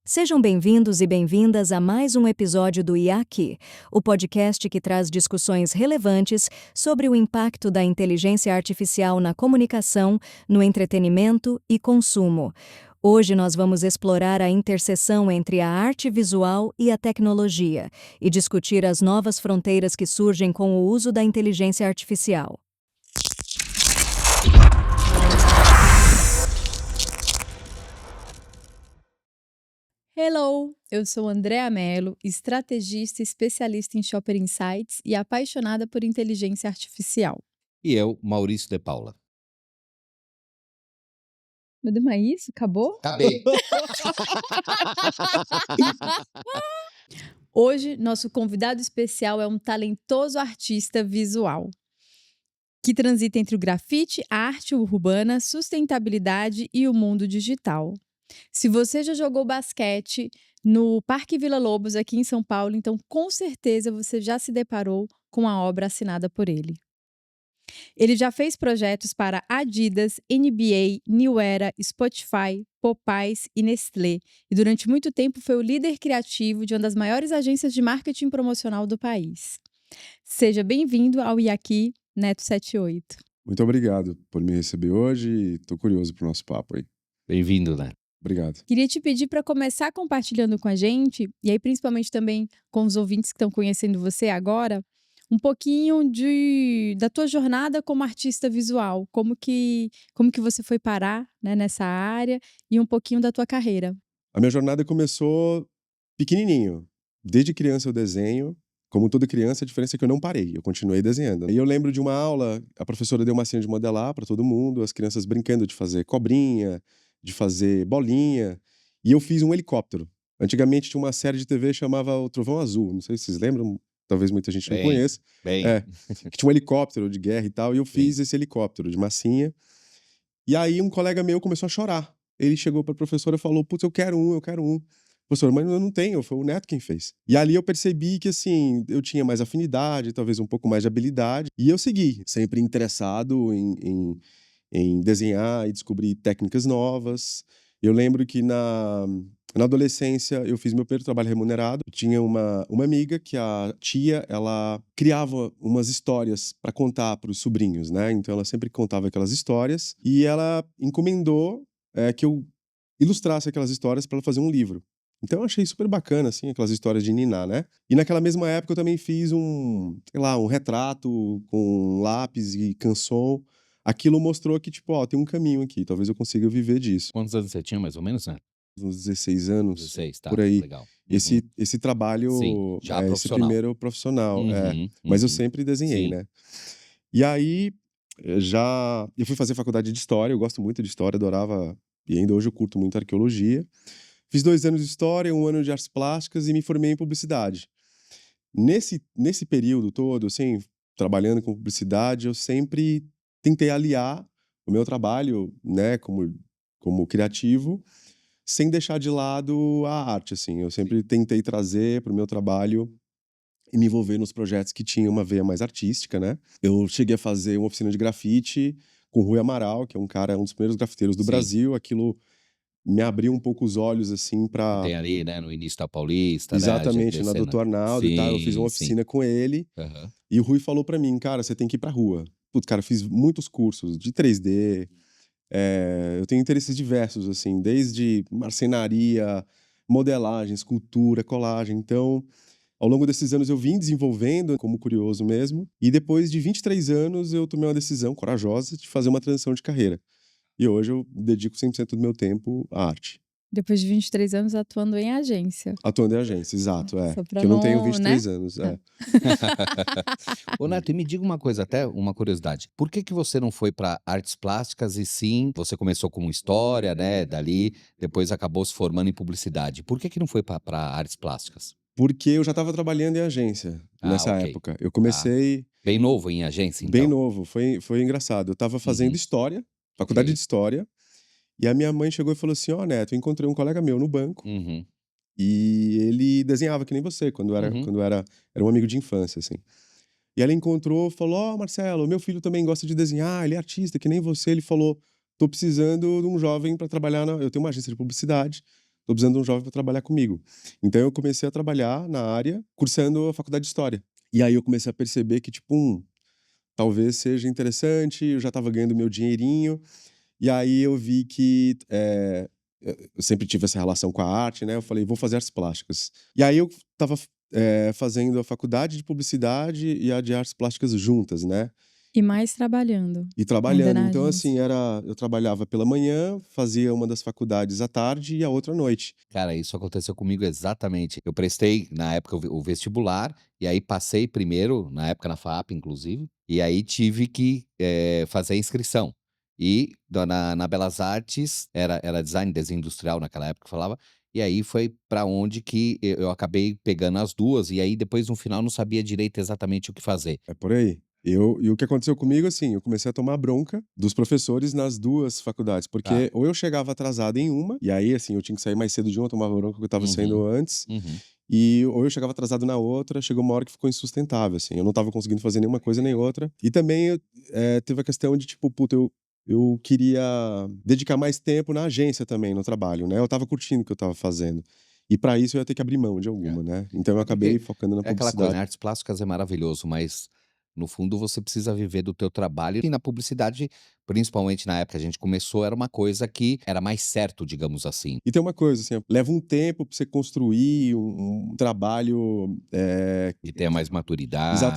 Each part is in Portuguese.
Sejam bem-vindos e bem-vindas a mais um episódio do IAQ, o podcast que traz discussões relevantes sobre o impacto da inteligência artificial na comunicação, no entretenimento e consumo. Hoje nós vamos explorar a interseção entre a arte visual e a tecnologia e discutir as novas fronteiras que surgem com o uso da inteligência artificial. Hello! Eu sou Andréa Mello, estrategista e especialista em Shopper Insights e apaixonada por inteligência artificial. E eu, Maurício de Paula. Meu Deus, mas é isso? Acabou? Acabei. Hoje, nosso convidado especial é um talentoso artista visual que transita entre o grafite, a arte urbana, sustentabilidade e o mundo digital. Se você já jogou basquete no Parque Vila Lobos, aqui em São Paulo, então com certeza você já se deparou com a obra assinada por ele. Ele já fez projetos para Adidas, NBA, New Era, Spotify, Popeyes e Nestlé, e durante muito tempo foi o líder criativo de uma das maiores agências de marketing promocional do país. Seja bem-vindo ao IAQ Neto 78. Muito obrigado por me receber hoje e tô curioso pro nosso papo aí. Bem-vindo, né? Obrigado. Queria te pedir para começar compartilhando com a gente, e aí principalmente também com os ouvintes que estão conhecendo você agora, um pouquinho da tua jornada como artista visual, como que você foi parar, né, nessa área e um pouquinho da tua carreira. A minha jornada começou pequenininho. Desde criança eu desenho. Como toda criança, a diferença é que eu não parei, eu continuei desenhando. E eu lembro de uma aula, a professora deu massinha de modelar para todo mundo, as crianças brincando de fazer cobrinha, de fazer bolinha, e eu fiz um helicóptero. Antigamente tinha uma série de TV que chamava O Trovão Azul, não sei se vocês lembram, talvez muita gente não conheça. Que tinha um helicóptero de guerra e tal, e eu fiz esse helicóptero de massinha. E aí um colega meu começou a chorar. Ele chegou para a professora e falou, putz, eu quero um. Professor, mas eu não tenho, foi o Neto quem fez. E ali eu percebi que, assim, eu tinha mais afinidade, talvez um pouco mais de habilidade, e eu segui, sempre interessado em desenhar e descobrir técnicas novas. Eu lembro que na adolescência eu fiz meu primeiro trabalho remunerado. Tinha uma amiga que a tia, ela criava umas histórias para contar para os sobrinhos, né? Então ela sempre contava aquelas histórias e ela encomendou que eu ilustrasse aquelas histórias para ela fazer um livro. Então eu achei super bacana, assim, aquelas histórias de niná, né? E naquela mesma época eu também fiz um retrato com lápis e canson. Aquilo mostrou que, tipo, ó, tem um caminho aqui, talvez eu consiga viver disso. Quantos anos você tinha, mais ou menos, né? Uns 16 anos, 16, tá, por aí. legal. Esse trabalho, Sim, já esse profissional. primeiro profissional, mas eu sempre desenhei, Sim. né? E aí, eu fui fazer faculdade de História, eu gosto muito de História, adorava, e ainda hoje eu curto muito Arqueologia. Fiz 2 anos de História, 1 ano de Artes Plásticas e me formei em Publicidade. Nesse período todo, assim, trabalhando com publicidade, eu sempre tentei aliar o meu trabalho, né, como criativo, sem deixar de lado a arte, assim. Eu sempre tentei trazer para o meu trabalho e me envolver nos projetos que tinham uma veia mais artística, né? Eu cheguei a fazer uma oficina de grafite com o Rui Amaral, que é um dos primeiros grafiteiros do Brasil. Aquilo me abriu um pouco os olhos, assim, para... Tem ali, né, no início da Paulista, Exatamente, né? na Doutor Arnaldo e tal. Eu fiz uma oficina com ele. E o Rui falou pra mim, cara, você tem que ir pra rua. Putz, cara, eu fiz muitos cursos de 3D. Eu tenho interesses diversos, assim, desde marcenaria, modelagem, escultura, colagem. Então, ao longo desses anos eu vim desenvolvendo como curioso mesmo. E depois de 23 anos eu tomei uma decisão corajosa de fazer uma transição de carreira. E hoje eu dedico 100% do meu tempo à arte. Depois de 23 anos atuando em agência. Atuando em agência, exato, Só pra que eu não tenho não, 23 né? anos, Ô, Neto, e me diga uma coisa, até uma curiosidade. Por que você não foi para artes plásticas e sim, você começou com história, né, dali, depois acabou se formando em publicidade. Por que não foi para artes plásticas? Porque eu já estava trabalhando em agência nessa época. Eu comecei... Bem novo em agência, então? Bem novo, foi engraçado. Eu estava fazendo história, faculdade de história, e a minha mãe chegou e falou assim, ó, Neto, eu encontrei um colega meu no banco, e ele desenhava que nem você, quando era um amigo de infância, assim. E ela encontrou, falou, ó, Marcelo, meu filho também gosta de desenhar, ele é artista, que nem você. Ele falou, tô precisando de um jovem para trabalhar eu tenho uma agência de publicidade, tô precisando de um jovem para trabalhar comigo. Então eu comecei a trabalhar na área, cursando a faculdade de História. E aí eu comecei a perceber que, tipo, talvez seja interessante, eu já estava ganhando meu dinheirinho, e aí eu vi que eu sempre tive essa relação com a arte, né? Eu falei, vou fazer artes plásticas. E aí eu estava fazendo a faculdade de publicidade e a de artes plásticas juntas, né? E mais trabalhando E ainda trabalhando. na Então, assim, agência. eu trabalhava pela manhã, fazia uma das faculdades à tarde e a outra à noite. Cara, isso aconteceu comigo exatamente. Eu prestei, na época, o vestibular, e aí passei primeiro, na época na FAAP, inclusive, e aí tive que fazer a inscrição. E na Belas Artes, era desenho industrial naquela época que falava, e aí foi pra onde que eu acabei pegando as duas, e aí depois no final não sabia direito exatamente o que fazer. É por aí. E o que aconteceu comigo, assim, eu comecei a tomar bronca dos professores nas duas faculdades, Tá. porque ou eu chegava atrasado em uma, e aí, assim, eu tinha que sair mais cedo de uma, eu tomava bronca porque eu estava saindo Uhum, antes, uhum. e ou eu chegava atrasado na outra, chegou uma hora que ficou insustentável, assim, eu não estava conseguindo fazer nenhuma coisa nem outra. E também teve a questão de, tipo, puta, eu queria dedicar mais tempo na agência também, no trabalho, né? Eu estava curtindo o que eu estava fazendo. E para isso eu ia ter que abrir mão de É. alguma, né? Então eu É acabei porque focando na é aquela coisa, publicidade. né, artes plásticas é maravilhoso, mas no fundo você precisa viver do teu trabalho e na publicidade, principalmente na época que a gente começou, era uma coisa que era mais certo, digamos assim. E tem uma coisa, assim, leva um tempo pra você construir um trabalho, De ter mais exatamente, maturidade, né.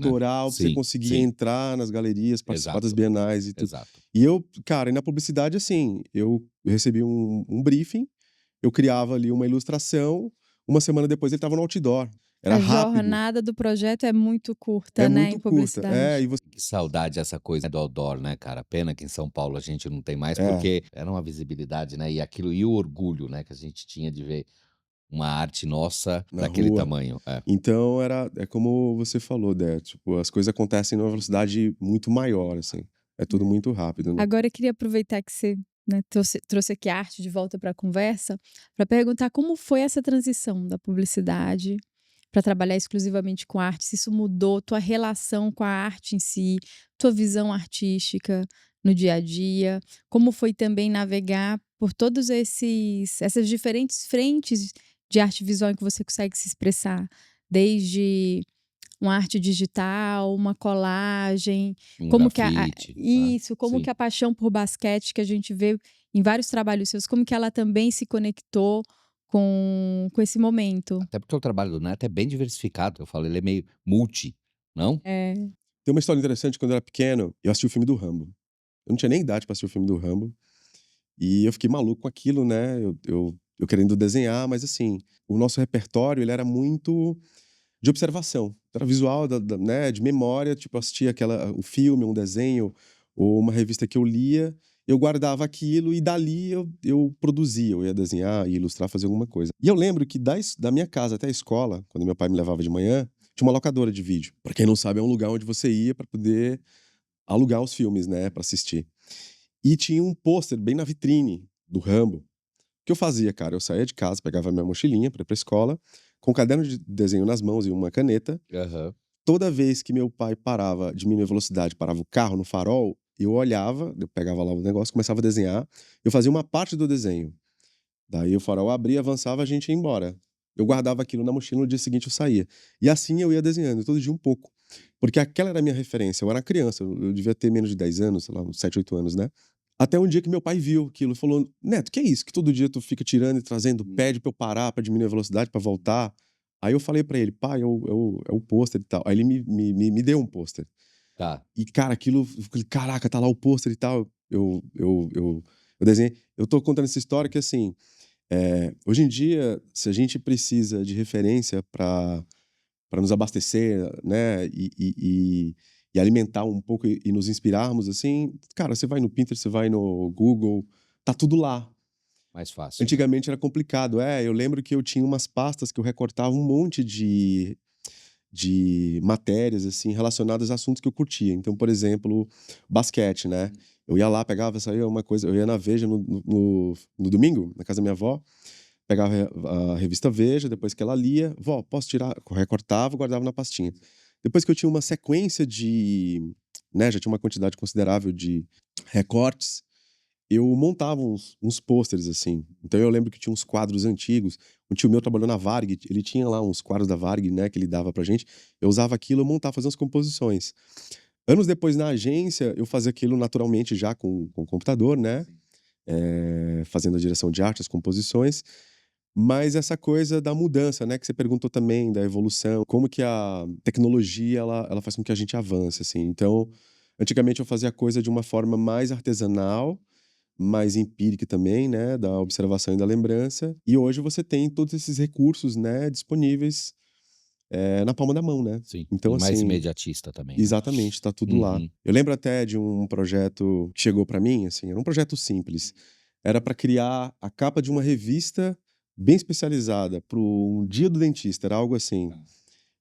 autoral, pra você Sim, conseguir sim, entrar nas galerias, participar das exato, bienais e tudo. exato. E eu, cara, e na publicidade, assim, eu recebi um briefing, eu criava ali uma ilustração, uma semana depois ele estava no outdoor. Era A rápido, jornada do projeto é muito é curta, né, em muito curta. publicidade. E você Que saudade essa coisa do outdoor, né, cara. Pena que em São Paulo a gente não tem mais, é, porque era uma visibilidade, né, e aquilo e o orgulho, né, que a gente tinha de ver uma arte nossa na daquele rua. tamanho. É. Então é como você falou, né, tipo, as coisas acontecem numa velocidade muito maior, assim. É tudo muito rápido, né. Agora eu queria aproveitar que você, né, trouxe aqui a arte de volta para a conversa, para perguntar como foi essa transição da publicidade para trabalhar exclusivamente com arte, se isso mudou tua relação com a arte em si, tua visão artística no dia a dia, como foi também navegar por todos essas diferentes frentes de arte visual em que você consegue se expressar, desde uma arte digital, uma colagem, Um como que grafite, né. isso, como Sim. que a paixão por basquete que a gente vê em vários trabalhos seus, como que ela também se conectou com esse momento. Até porque o trabalho do Neto é bem diversificado, eu falo, ele é meio multi, não? É. Tem uma história interessante, quando eu era pequeno, eu assisti o filme do Rambo. Eu não tinha nem idade pra assistir o filme do Rambo, e eu fiquei maluco com aquilo, né, eu querendo desenhar, mas assim, o nosso repertório, ele era muito de observação, era visual né, de memória, tipo, eu assistia o filme, um desenho, ou uma revista que eu lia, eu guardava aquilo e dali eu produzia, eu ia desenhar, ia ilustrar, fazer alguma coisa. E eu lembro que da minha casa até a escola, quando meu pai me levava de manhã, tinha uma locadora de vídeo. Pra quem não sabe, é um lugar onde você ia pra poder alugar os filmes, né, pra assistir. E tinha um pôster bem na vitrine do Rambo. O que eu fazia, cara? Eu saía de casa, pegava minha mochilinha pra ir pra escola, com um caderno de desenho nas mãos e uma caneta. Aham. Toda vez que meu pai parava, diminuía a velocidade, parava o carro no farol, eu olhava, eu pegava lá o negócio, começava a desenhar, eu fazia uma parte do desenho. Daí o farol abria, avançava, a gente ia embora. Eu guardava aquilo na mochila, no dia seguinte eu saía. E assim eu ia desenhando, todo dia um pouco. Porque aquela era a minha referência. Eu era criança, eu devia ter menos de 10 anos, sei lá, uns 7, 8 anos, né? Até um dia que meu pai viu aquilo e falou: Neto, que é isso? Que todo dia tu fica tirando e trazendo, pede pra eu parar, pra diminuir a velocidade, pra voltar. Aí eu falei pra ele: pai, é o pôster e tal. Aí ele me deu um pôster. Tá. E, cara, aquilo, eu falei, caraca, tá lá o pôster e tal. Eu desenhei. Eu tô contando essa história que, assim, hoje em dia, se a gente precisa de referência para nos abastecer, né, e alimentar um pouco e nos inspirarmos, assim, cara, você vai no Pinterest, você vai no Google, tá tudo lá. Mais fácil, né. Antigamente era complicado. Eu lembro que eu tinha umas pastas que eu recortava um monte de matérias, assim, relacionadas a assuntos que eu curtia. Então, por exemplo, basquete, né? Eu ia lá, pegava, saía uma coisa, eu ia na Veja no domingo, na casa da minha avó, pegava a revista Veja, depois que ela lia, vó, posso tirar? Recortava, guardava na pastinha. Depois que eu tinha uma sequência né, já tinha uma quantidade considerável de recortes, eu montava uns pôsteres, assim. Então eu lembro que tinha uns quadros antigos. Um tio meu trabalhou na Varg, ele tinha lá uns quadros da Varg, né, que ele dava pra gente. Eu usava aquilo, eu montava, fazia umas composições. Anos depois, na agência, eu fazia aquilo naturalmente já com o computador, né? Fazendo a direção de arte, as composições. Mas essa coisa da mudança, né, que você perguntou também, da evolução, como que a tecnologia, ela faz com que a gente avance, assim. Então, antigamente eu fazia a coisa de uma forma mais artesanal, mais empírica também, né, da observação e da lembrança. E hoje você tem todos esses recursos, né, disponíveis na palma da mão, né? Sim. Então, E mais assim, imediatista também, né? exatamente, tá tudo lá. Uhum. Eu lembro até de um projeto que chegou pra mim, assim, era um projeto simples. Era pra criar a capa de uma revista bem especializada pro um dia do dentista, era algo assim.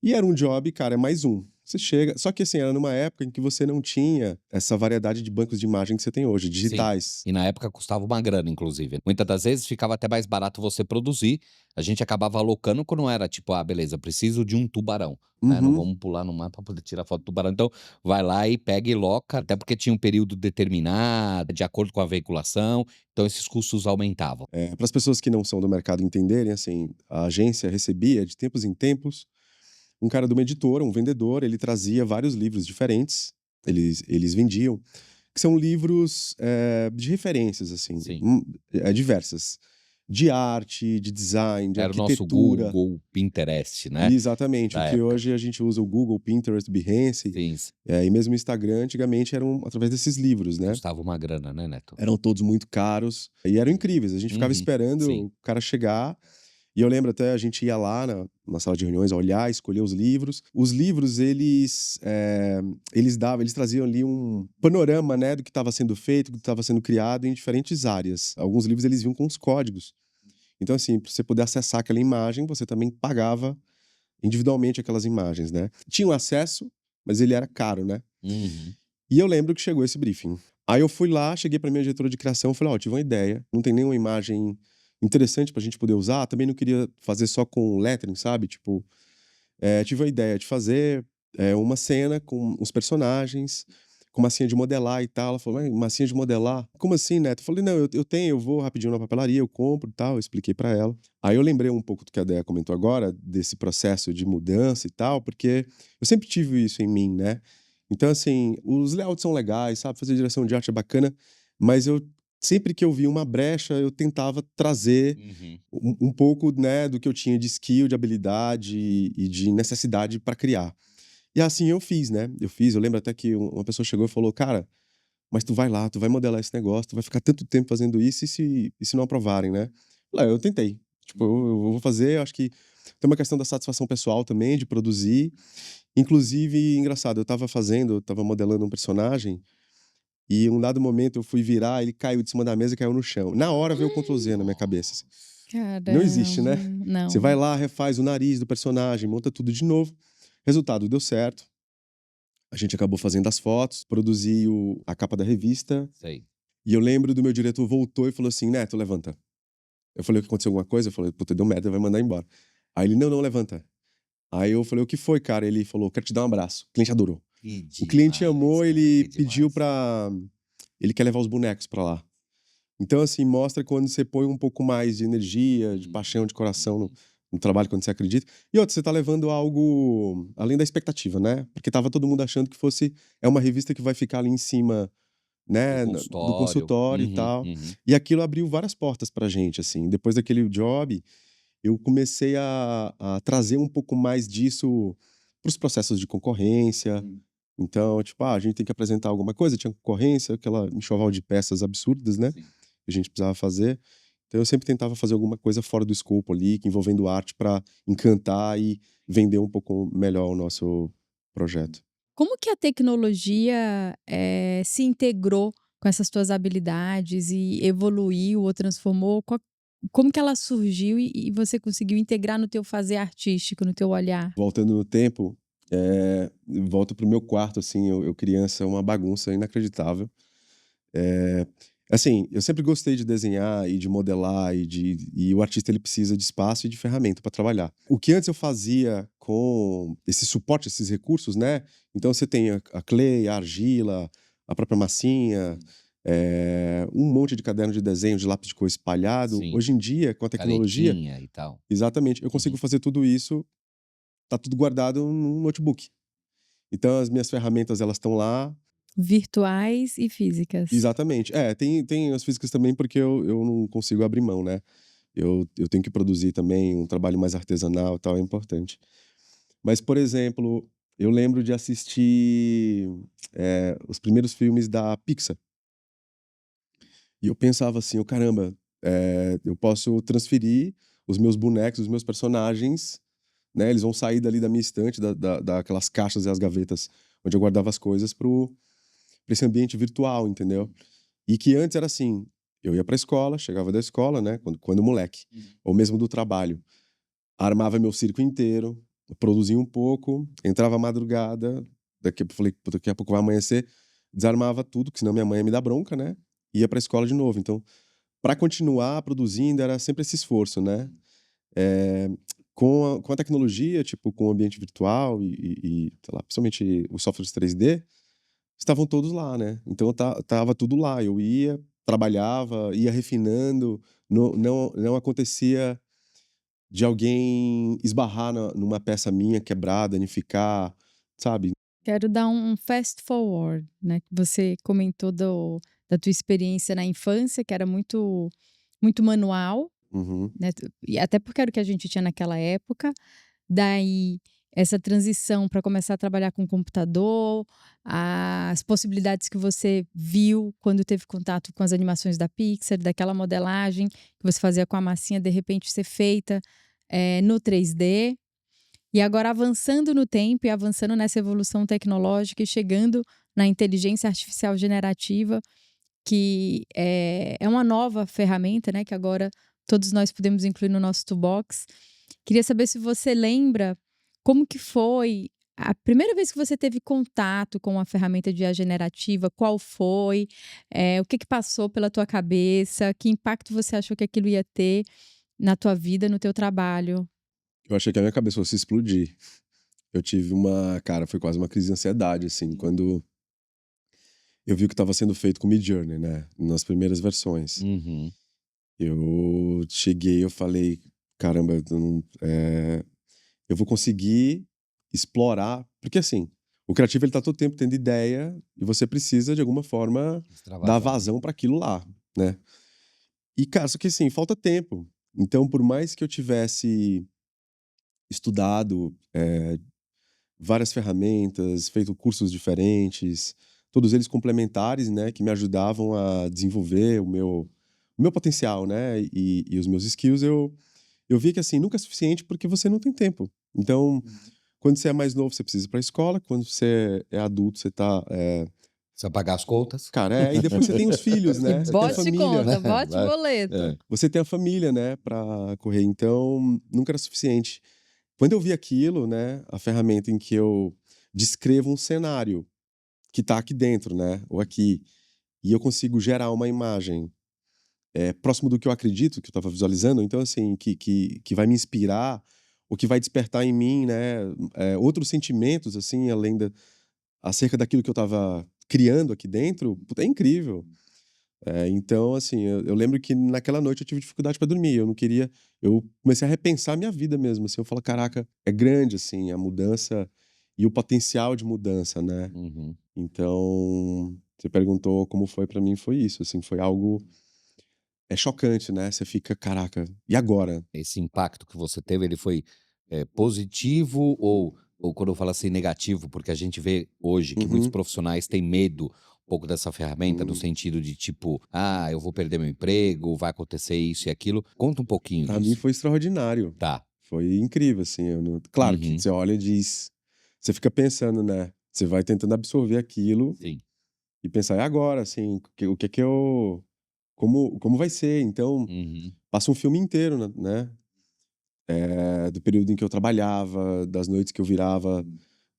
E era um job, cara, é mais um. Você chega. Só que assim, era numa época em que você não tinha essa variedade de bancos de imagem que você tem hoje, Sim. digitais. E na época custava uma grana, inclusive. Muitas das vezes ficava até mais barato você produzir. A gente acabava alocando quando era tipo, ah, beleza, preciso de um tubarão. Né? Não Uhum. vamos pular no mar para poder tirar foto do tubarão. Então, vai lá e pega e loca, até porque tinha um período determinado, de acordo com a veiculação. Então, esses custos aumentavam. Para as pessoas que não são do mercado entenderem, assim, a agência recebia de tempos em tempos um cara de uma editora, um vendedor, ele trazia vários livros diferentes, eles vendiam, que são livros de referências, assim, Sim. diversas. De arte, de design, de Era o nosso arquitetura. Google Pinterest, né? Exatamente, o Da que época. hoje a gente usa o Google, Pinterest, Behance, Sim, e mesmo o Instagram, antigamente eram através desses livros, né? custava uma grana, né, Neto? Eram todos muito caros e eram incríveis. A gente ficava Uhum, esperando sim. o cara chegar. E eu lembro até a gente ia lá na sala de reuniões olhar, escolher os livros. Os livros, eles traziam ali um panorama, né, do que estava sendo feito, do que estava sendo criado em diferentes áreas. Alguns livros eles vinham com os códigos. Então, assim, para você poder acessar aquela imagem, você também pagava individualmente aquelas imagens, né? Tinha o acesso, mas ele era caro, né? Uhum. E eu lembro que chegou esse briefing. Aí eu fui lá, cheguei pra minha diretora de criação, falei, ó, tive uma ideia, não tem nenhuma imagem interessante pra gente poder usar, também não queria fazer só com lettering, sabe? Tipo, tive a ideia de fazer uma cena com os personagens, com massinha de modelar e tal. Ela falou, massinha de modelar? Como assim, Neto? Eu falei, não, eu tenho, eu vou rapidinho na papelaria, eu compro e tal, eu expliquei pra ela. Aí eu lembrei um pouco do que a Déia comentou agora, desse processo de mudança e tal, porque eu sempre tive isso em mim, né? Então, assim, os layouts são legais, sabe? Fazer direção de arte é bacana, mas sempre que eu via uma brecha, eu tentava trazer Uhum. um pouco, né, do que eu tinha de skill, de habilidade e de necessidade para criar. E assim eu fiz, né? Eu lembro até que uma pessoa chegou e falou, cara, mas tu vai lá, tu vai modelar esse negócio, tu vai ficar tanto tempo fazendo isso e se não aprovarem, né? Eu tentei. Tipo, eu vou fazer, eu acho que tem uma questão da satisfação pessoal também, de produzir. Inclusive, engraçado, eu tava modelando um personagem e em um dado momento eu fui virar, ele caiu de cima da mesa e caiu no chão. Na hora veio o Ctrl Z na minha cabeça, assim. Não existe, né? Caramba, Você vai não. lá, refaz o nariz do personagem, monta tudo de novo. Resultado, deu certo. A gente acabou fazendo as fotos, produzi a capa da revista. Sei. E eu lembro do meu diretor voltou e falou assim, Neto, levanta. Eu falei, o que aconteceu alguma coisa? Eu falei, puta, deu merda, vai mandar embora. Aí ele, não, não, levanta. Aí eu falei, o que foi, cara? Ele falou, quero te dar um abraço. O cliente adorou. Que O cliente demais, amou, cara, ele que pediu demais. pra... Ele quer levar os bonecos pra lá. Então, assim, mostra quando você põe um pouco mais de energia, de paixão, de coração no trabalho, quando você acredita. E outra, você tá levando algo além da expectativa, né? Porque tava todo mundo achando que é uma revista que vai ficar ali em cima, Do né, do consultório. consultório e Uhum, tal. uhum. E aquilo abriu várias portas pra gente, assim. Depois daquele job, eu comecei a trazer um pouco mais disso pros processos de concorrência. Então, tipo, a gente tem que apresentar alguma coisa, tinha concorrência, aquela enxoval de peças absurdas, né? Sim. Que a gente precisava fazer. Então eu sempre tentava fazer alguma coisa fora do escopo ali, que envolvendo arte para encantar e vender um pouco melhor o nosso projeto. Como que a tecnologia, se integrou com essas tuas habilidades e evoluiu ou transformou? Como que ela surgiu e você conseguiu integrar no teu fazer artístico, no teu olhar? Voltando no tempo, volto pro meu quarto, assim, eu criança, uma bagunça inacreditável. Assim, eu sempre gostei de desenhar e de modelar e o artista ele precisa de espaço e de ferramenta para trabalhar. O que antes eu fazia com esse suporte, esses recursos, né? Então você tem a clay, a argila, a própria massinha, um monte de caderno de desenho, de lápis de cor espalhado. Sim. Hoje em dia, com a tecnologia, Canetinha e tal. exatamente, eu consigo fazer tudo isso, tá tudo guardado num notebook. Então as minhas ferramentas, elas estão lá. Virtuais e físicas. Exatamente. Tem as físicas também, porque eu não consigo abrir mão, né? Eu tenho que produzir também um trabalho mais artesanal e tal, é importante. Mas, por exemplo, eu lembro de assistir os primeiros filmes da Pixar. E eu pensava assim, caramba, eu posso transferir os meus bonecos, os meus personagens, né? Eles vão sair dali da minha estante, daquelas caixas e as gavetas onde eu guardava as coisas pra esse ambiente virtual, entendeu? E que antes era assim, eu ia pra escola, chegava da escola, né? Quando moleque, ou mesmo do trabalho, armava meu circo inteiro, produzia um pouco, entrava à madrugada, daqui a pouco vai amanhecer, desarmava tudo, que senão minha mãe ia me dar bronca, né? Ia pra escola de novo. Então, para continuar produzindo, era sempre esse esforço, né? Eh, com a tecnologia, tipo, com o ambiente virtual sei lá, principalmente os softwares 3D, estavam todos lá, né? Então tava tudo lá. Eu ia, trabalhava, ia refinando, não acontecia de alguém esbarrar numa peça minha quebrada, danificar, sabe? Quero dar um fast forward, né? Que você comentou da tua experiência na infância, que era muito, muito manual, Uhum. né? E até porque era o que a gente tinha naquela época. Daí, essa transição para começar a trabalhar com computador, as possibilidades que você viu quando teve contato com as animações da Pixar, daquela modelagem que você fazia com a massinha, de repente ser feita no 3D. E agora avançando no tempo e avançando nessa evolução tecnológica e chegando na inteligência artificial generativa, que é uma nova ferramenta, né, que agora todos nós podemos incluir no nosso toolbox. Queria saber se você lembra como que foi a primeira vez que você teve contato com a ferramenta de IA generativa, qual foi, o que que passou pela tua cabeça, que impacto você achou que aquilo ia ter na tua vida, no teu trabalho? Eu achei que a minha cabeça fosse explodir. Eu tive cara, foi quase uma crise de ansiedade, assim, quando eu vi o que estava sendo feito com Midjourney, né? Nas primeiras versões. Uhum. Eu cheguei, eu falei, caramba, eu vou conseguir explorar, porque assim, o criativo ele tá todo tempo tendo ideia e você precisa de alguma forma dar Extravasar. vazão para aquilo lá, né? E cara, só que assim, falta tempo. Então, por mais que eu tivesse estudado várias ferramentas, feito cursos diferentes, todos eles complementares, né, que me ajudavam a desenvolver o meu potencial, né, e os meus skills, eu vi que, assim, nunca é suficiente porque você não tem tempo. Então, quando você é mais novo, você precisa ir pra escola, quando você é adulto, você tá, Precisa pagar as contas. cara, e depois você tem os filhos, E né, você tem a bote família. conta, bote Vai. boleto. Você tem a família, né, pra correr, então nunca era suficiente. Quando eu vi aquilo, né, a ferramenta em que eu descrevo um cenário que tá aqui dentro, né, ou aqui, e eu consigo gerar uma imagem próximo do que eu acredito, que eu estava visualizando, então assim, que vai me inspirar, ou que vai despertar em mim, né, outros sentimentos, assim, acerca daquilo que eu estava criando aqui dentro, puta, é incrível. Então, assim, eu lembro que naquela noite eu tive dificuldade para dormir. Eu comecei a repensar a minha vida mesmo. Assim, eu falo, caraca, é grande, assim, a mudança e o potencial de mudança, né? Uhum. Então, você perguntou como foi para mim, foi isso, assim, foi algo chocante, né? Você fica, caraca, e agora? Esse impacto que você teve, ele foi, positivo ou quando eu falo assim negativo, porque a gente vê hoje que muitos Uhum. profissionais têm medo um pouco dessa ferramenta, no Hum. sentido de tipo: "Ah, eu vou perder meu emprego, vai acontecer isso e aquilo". Conta um pouquinho Pra mim disso. foi extraordinário. Tá. Foi incrível, assim. Claro que Uhum. você olha e diz. Você fica pensando, né? Você vai tentando absorver aquilo Sim. e pensar, é agora, assim, o que que eu. Como vai ser? Então, Uhum. passa um filme inteiro, né? Do período em que eu trabalhava, das noites que eu virava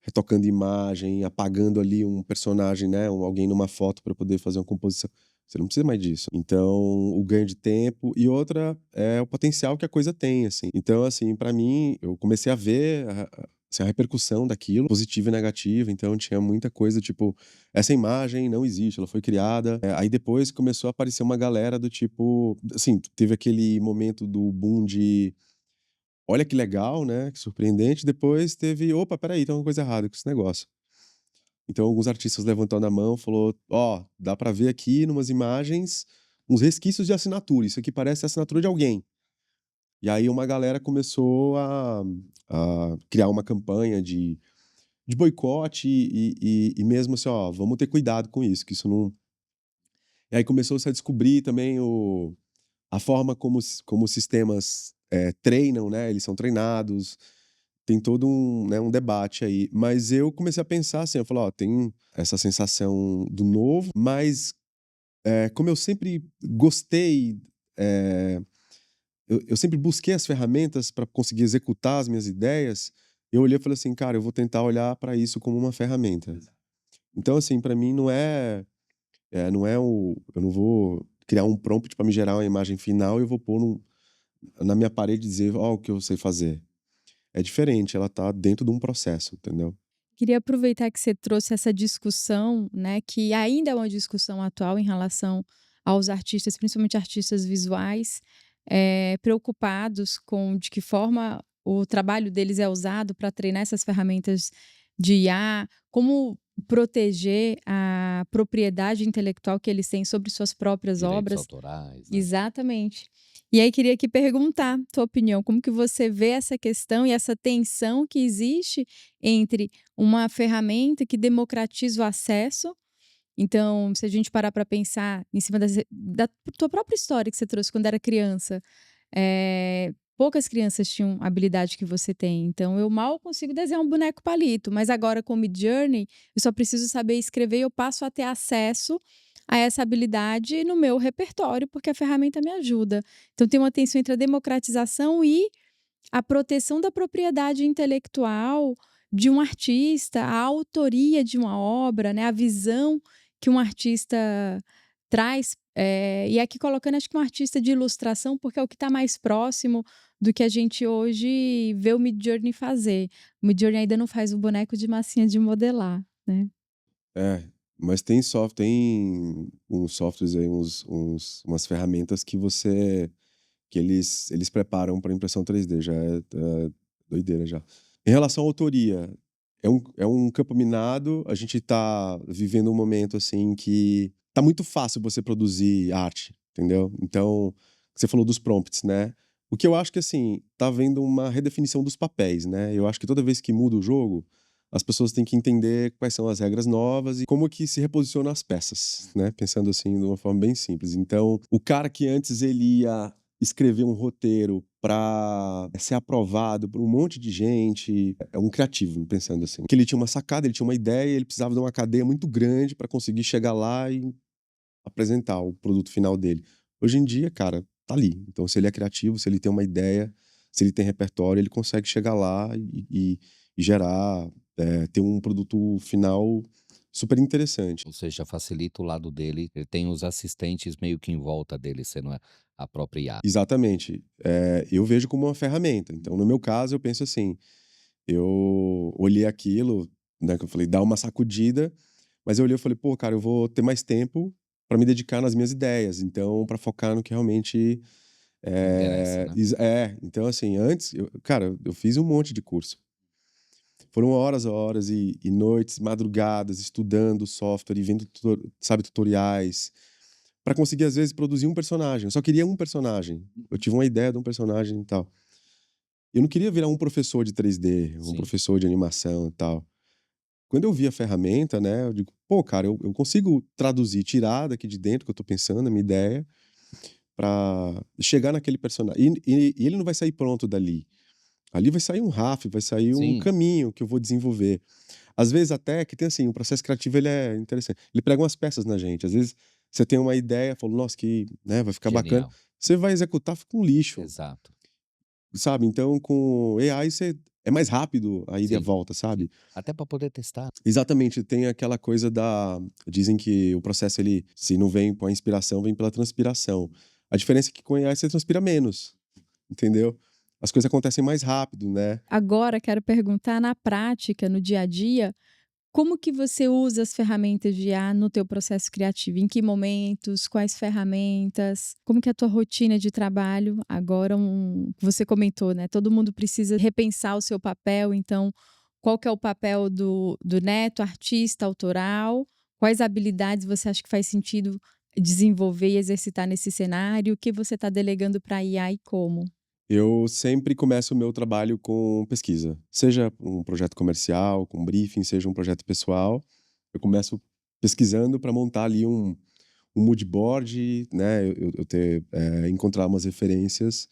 retocando imagem, apagando ali um personagem, né? Alguém numa foto para poder fazer uma composição. Você não precisa mais disso. Então, o ganho de tempo e outra é o potencial que a coisa tem, assim. Então, assim, para mim, eu comecei a ver assim, a repercussão daquilo, positiva e negativa. Então tinha muita coisa, tipo, essa imagem não existe, ela foi criada. Aí depois começou a aparecer uma galera do tipo, assim, teve aquele momento do boom de olha que legal, né, que surpreendente. Depois teve, opa, peraí, tem uma coisa errada com esse negócio. Então alguns artistas levantaram a mão, falou, ó, dá pra ver aqui numas imagens uns resquícios de assinatura, isso aqui parece a assinatura de alguém. E aí uma galera começou a criar uma campanha de boicote e mesmo assim, ó, vamos ter cuidado com isso, que isso não... E aí começou-se a descobrir também a forma como os sistemas treinam, né? Eles são treinados, tem todo né, um debate aí. Mas eu comecei a pensar assim, eu falei, ó, tem essa sensação do novo, mas como eu sempre gostei, eu sempre busquei as ferramentas para conseguir executar as minhas ideias, eu olhei e falei assim, cara, eu vou tentar olhar para isso como uma ferramenta. Então, assim, para mim não é eu não vou criar um prompt para me gerar uma imagem final e eu vou pôr na minha parede e dizer, ó, o que eu sei fazer. É diferente, ela tá dentro de um processo, entendeu? Queria aproveitar que você trouxe essa discussão, né, que ainda é uma discussão atual em relação aos artistas, principalmente artistas visuais, preocupados com de que forma o trabalho deles é usado para treinar essas ferramentas de IA, como proteger a propriedade intelectual que eles têm sobre suas próprias Direitos obras. autorais, né? Exatamente. E aí queria aqui perguntar tua opinião, como que você vê essa questão e essa tensão que existe entre uma ferramenta que democratiza o acesso. Então, se a gente parar para pensar em cima da tua própria história que você trouxe quando era criança, poucas crianças tinham a habilidade que você tem. Então, eu mal consigo desenhar um boneco palito, mas agora com o Midjourney, eu só preciso saber escrever e eu passo a ter acesso a essa habilidade no meu repertório, porque a ferramenta me ajuda. Então, tem uma tensão entre a democratização e a proteção da propriedade intelectual de um artista, a autoria de uma obra, né, a visão que um artista traz, e aqui colocando acho que um artista de ilustração, porque é o que está mais próximo do que a gente hoje vê o Midjourney fazer. O Midjourney ainda não faz o boneco de massinha de modelar, né? Mas tem uns softwares aí, umas ferramentas que eles preparam para impressão 3D, já é doideira já. Em relação à autoria, é um campo minado, a gente tá vivendo um momento assim que tá muito fácil você produzir arte, entendeu? Então, você falou dos prompts, né? O que eu acho que assim, tá havendo uma redefinição dos papéis, né? Eu acho que toda vez que muda o jogo, as pessoas têm que entender quais são as regras novas e como que se reposicionam as peças, né? Pensando assim de uma forma bem simples. Então, o cara que antes ele ia escrever um roteiro para ser aprovado por um monte de gente, é um criativo, pensando assim. Que ele tinha uma sacada, ele tinha uma ideia, ele precisava de uma cadeia muito grande para conseguir chegar lá e apresentar o produto final dele. Hoje em dia, cara, tá ali. Então, se ele é criativo, se ele tem uma ideia, se ele tem repertório, ele consegue chegar lá e gerar, ter um produto final super interessante. Ou seja, facilita o lado dele, ele tem os assistentes meio que em volta dele, sendo a própria IA. Exatamente. Eu vejo como uma ferramenta. Então, no meu caso, eu penso assim, eu olhei aquilo, né, que eu falei, dá uma sacudida, mas eu olhei e falei, pô, cara, eu vou ter mais tempo para me dedicar nas minhas ideias, então, para focar no que realmente Interessa, né? então assim, antes, cara, eu fiz um monte de curso. Foram horas e noites, madrugadas, estudando o software e vendo, sabe, tutoriais, para conseguir, às vezes, produzir um personagem. Eu só queria um personagem. Eu tive uma ideia de um personagem e tal. Eu não queria virar um professor de 3D, um Sim. professor de animação e tal. Quando eu vi a ferramenta, né, eu digo, pô, cara, eu consigo traduzir, tirar daqui de dentro que eu tô pensando, a minha ideia, pra chegar naquele personagem. E ele não vai sair pronto dali. Ali vai sair um RAF, vai sair um Sim. caminho que eu vou desenvolver. Às vezes até que tem assim, o processo criativo ele é interessante. Ele prega umas peças na gente. Às vezes você tem uma ideia, fala, nossa, que, né, vai ficar bacana. Genial. Você vai executar, fica um lixo, Exato. sabe? Então com AI é mais rápido a ida e a Sim. volta, sabe? Até para poder testar. Exatamente, tem aquela coisa dizem que o processo ele, se não vem com a inspiração, vem pela transpiração. A diferença é que com AI você transpira menos, entendeu? as coisas acontecem mais rápido, né? Agora, quero perguntar, na prática, no dia a dia, como que você usa as ferramentas de IA no teu processo criativo? Em que momentos? Quais ferramentas? Como que é a tua rotina de trabalho? Agora, você comentou, né? Todo mundo precisa repensar o seu papel, então, qual que é o papel do neto, artista, autoral? Quais habilidades você acha que faz sentido desenvolver e exercitar nesse cenário? O que você está delegando para a IA e como? Eu sempre começo o meu trabalho com pesquisa. Seja um projeto comercial, com briefing, seja um projeto pessoal. Eu começo pesquisando para montar ali um mood board, né? Encontrar umas referências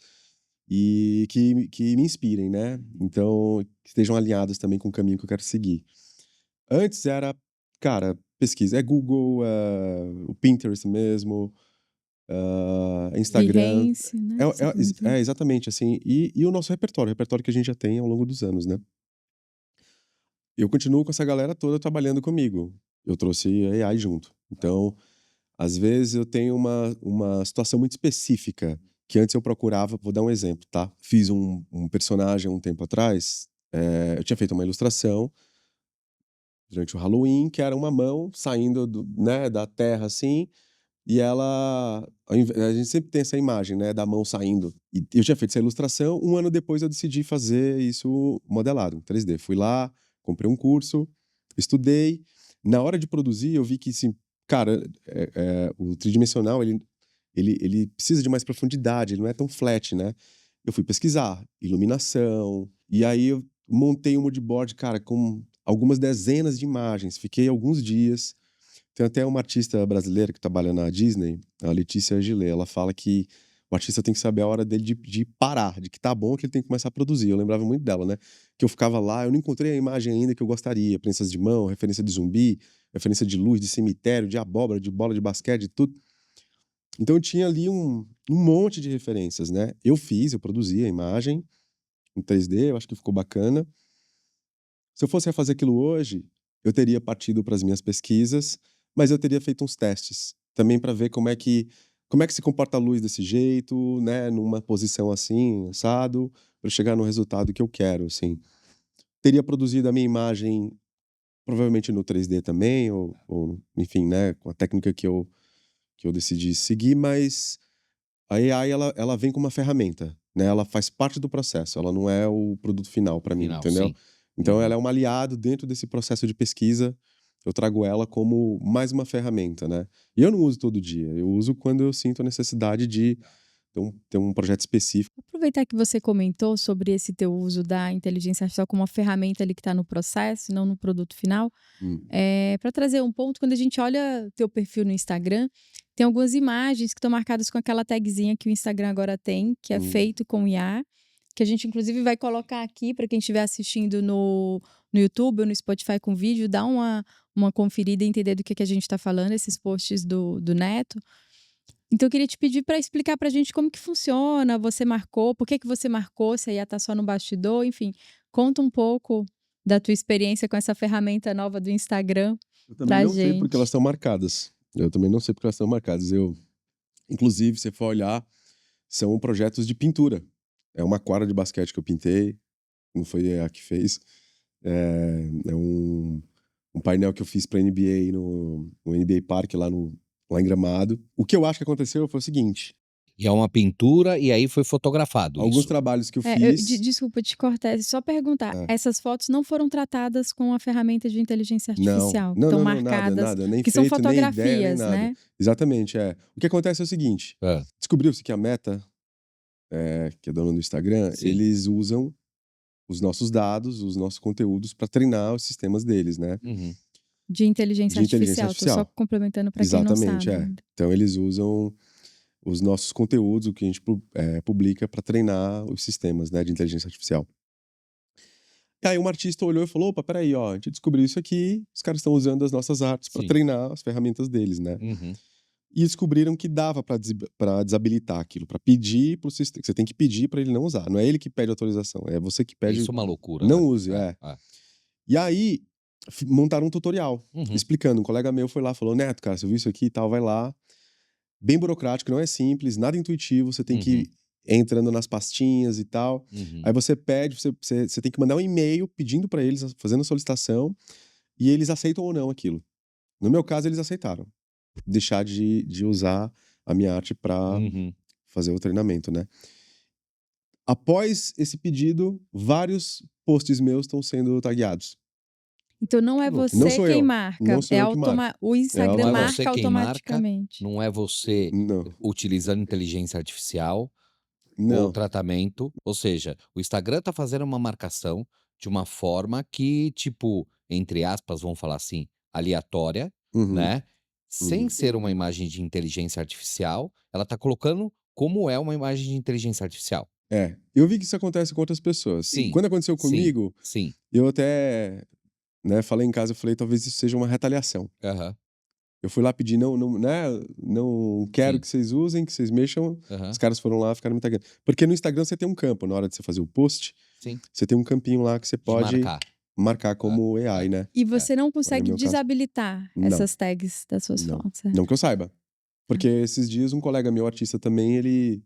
e que me inspirem, né? Então, que estejam alinhadas também com o caminho que eu quero seguir. Antes era, cara, pesquisa. É Google, o Pinterest mesmo, Instagram. Behance, né? Você comentou. Exatamente, assim. E o nosso repertório, o repertório que a gente já tem ao longo dos anos, né? Eu continuo com essa galera toda trabalhando comigo. Eu trouxe a AI junto. Então, às vezes eu tenho uma situação muito específica que antes eu procurava. Vou dar um exemplo, tá? Fiz um personagem há um tempo atrás. Eu tinha feito uma ilustração durante o Halloween, que era uma mão saindo né, da terra, assim, e ela... A gente sempre tem essa imagem, né, da mão saindo. E eu tinha feito essa ilustração, um ano depois eu decidi fazer isso modelado, em 3D. Fui lá, comprei um curso, estudei. Na hora de produzir, eu vi que, assim, cara, o tridimensional, ele precisa de mais profundidade, ele não é tão flat, né? Eu fui pesquisar iluminação, e aí eu montei um moodboard, cara, com algumas dezenas de imagens. Fiquei alguns dias. Tem até uma artista brasileira que trabalha na Disney, a Letícia Gillet. Ela fala que o artista tem que saber a hora dele de parar, de que tá bom, que ele tem que começar a produzir. Eu lembrava muito dela, né? Que eu ficava lá, eu não encontrei a imagem ainda que eu gostaria. Referências de mão, referência de zumbi, referência de luz, de cemitério, de abóbora, de bola de basquete, de tudo. Então eu tinha ali um monte de referências, né? Eu produzi a imagem em 3D, eu acho que ficou bacana. Se eu fosse refazer aquilo hoje, eu teria partido para as minhas pesquisas, mas eu teria feito uns testes também para ver como é que se comporta a luz desse jeito, né, numa posição assim, assado, para chegar no resultado que eu quero, assim. Teria produzido a minha imagem provavelmente no 3D também, ou enfim, né, com a técnica que eu decidi seguir, mas a AI ela vem como uma ferramenta, né? Ela faz parte do processo, ela não é o produto final para mim, Final, entendeu? sim. Então Uhum. ela é um aliado dentro desse processo de pesquisa. Eu trago ela como mais uma ferramenta, né? E eu não uso todo dia, eu uso quando eu sinto a necessidade de ter um projeto específico. Aproveitar que você comentou sobre esse teu uso da inteligência artificial como uma ferramenta ali que está no processo, não no produto final, Hum, para trazer um ponto, quando a gente olha teu perfil no Instagram, tem algumas imagens que estão marcadas com aquela tagzinha que o Instagram agora tem, que é hum. feito com IA, que a gente inclusive vai colocar aqui para quem estiver assistindo no YouTube ou no Spotify com vídeo, dá uma conferida e entender do que a gente está falando, esses posts do Neto. Então eu queria te pedir para explicar pra gente como que funciona, você marcou, por que que você marcou, se a IA tá só no bastidor, enfim. Conta um pouco da tua experiência com essa ferramenta nova do Instagram Eu também pra não sei porque elas gente. estão marcadas. Eu também não sei porque elas estão marcadas. Inclusive, se for olhar, são projetos de pintura. É uma quadra de basquete que eu pintei, não foi a que fez. É um painel que eu fiz pra NBA no NBA Park lá em Gramado. O que eu acho que aconteceu foi o seguinte: E é uma pintura e aí foi fotografado alguns isso? trabalhos que eu fiz. Desculpa te cortar, só perguntar, É, essas fotos não foram tratadas com a ferramenta de inteligência não, artificial? não, Estão não, não, nada, marcadas, nada, nem que são feito, nem ideia, nem fotografias, nada. né? Exatamente, é. O que acontece é o seguinte: Hã, descobriu-se que a Meta, que é dona do Instagram, sim. eles usam os nossos dados, os nossos conteúdos para treinar os sistemas deles, né? Uhum. De inteligência De inteligência artificial. Tô só artificial. complementando para quem não Exatamente, sabe é. ainda. Então eles usam os nossos conteúdos, o que a gente publica para treinar os sistemas, né, de inteligência artificial. E aí um artista olhou e falou: opa, peraí, ó, a gente descobriu isso aqui, os caras estão usando as nossas artes para Sim. treinar as ferramentas deles, né? Uhum. E descobriram que dava para desabilitar aquilo, para pedir para o sistema. Você tem que pedir para ele não usar. Não é ele que pede autorização, é você que pede. Isso é uma loucura, Não né? use, É, é. é. E aí montaram um tutorial Uhum. explicando. Um colega meu foi lá, falou: Neto, cara, você viu isso aqui e tal, vai lá. Bem burocrático, não é simples, nada intuitivo. Você tem Uhum. que entrando nas pastinhas e tal. Uhum. Aí você pede, você tem que mandar um e-mail pedindo para eles, fazendo a solicitação, e eles aceitam ou não aquilo. No meu caso, eles aceitaram. Deixar de usar a minha arte para Uhum. fazer o treinamento, né? Após esse pedido, vários posts meus estão sendo tagueados. Então não é Que louco. Não você sou quem eu. marca, Não sou é eu que marco. o Instagram Não é marca você quem marca, automaticamente. não é você Não, utilizando inteligência artificial ou não. tratamento. Ou seja, o Instagram tá fazendo uma marcação de uma forma que, tipo, entre aspas, vamos falar assim, aleatória, Uhum, né? Sem uhum. ser uma imagem de inteligência artificial, ela tá colocando como é uma imagem de inteligência artificial. É, eu vi que isso acontece com outras pessoas. Sim, Quando aconteceu sim, comigo, sim. eu até, né, falei em casa, eu falei, talvez isso seja uma retaliação. Aham, Eu fui lá pedir, não, né, não quero sim. que vocês usem, que vocês mexam. Os Aham, caras foram lá, ficaram me tagueando. Porque no Instagram você tem um campo, na hora de você fazer o post, sim. você tem um campinho lá que você De pode marcar. marcar como AI, é. né? E você não Mas no consegue meu caso, desabilitar não, essas tags das suas não. fotos. É. Não que eu saiba. Porque esses dias um colega meu, artista também, ele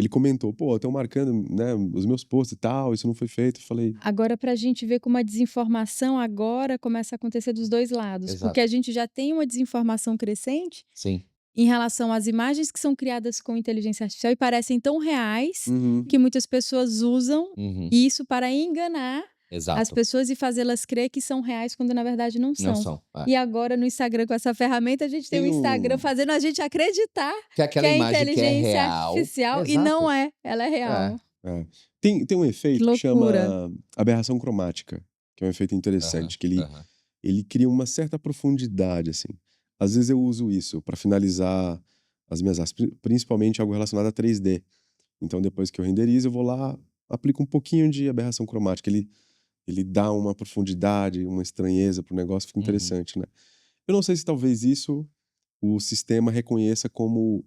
comentou, pô, estão marcando, né, os meus posts e tal, isso não foi feito. Eu falei, Agora, para a gente ver como a desinformação agora começa a acontecer dos dois lados, porque Exato. a gente já tem uma desinformação crescente Sim. em relação às imagens que são criadas com inteligência artificial e parecem tão reais uhum, que muitas pessoas usam Uhum. isso para enganar as Exato. pessoas e fazê-las crer que são reais quando na verdade não Não são. são. E agora no Instagram, com essa ferramenta, a gente tem o Tem Instagram um fazendo a gente acreditar que que aquela é imagem que é inteligência real. artificial e Exato. não é, ela é É. real. é. Tem um Que efeito que loucura. chama aberração cromática, que é um efeito Aham, interessante, que aham. ele cria uma certa profundidade, assim. Às vezes eu uso isso para finalizar as minhas artes, principalmente algo relacionado a 3D. Então, depois que eu renderizo, eu vou lá, aplico um pouquinho de aberração cromática. Ele dá uma profundidade, uma estranheza pro negócio, fica Uhum. interessante, né? Eu não sei se talvez isso o sistema reconheça como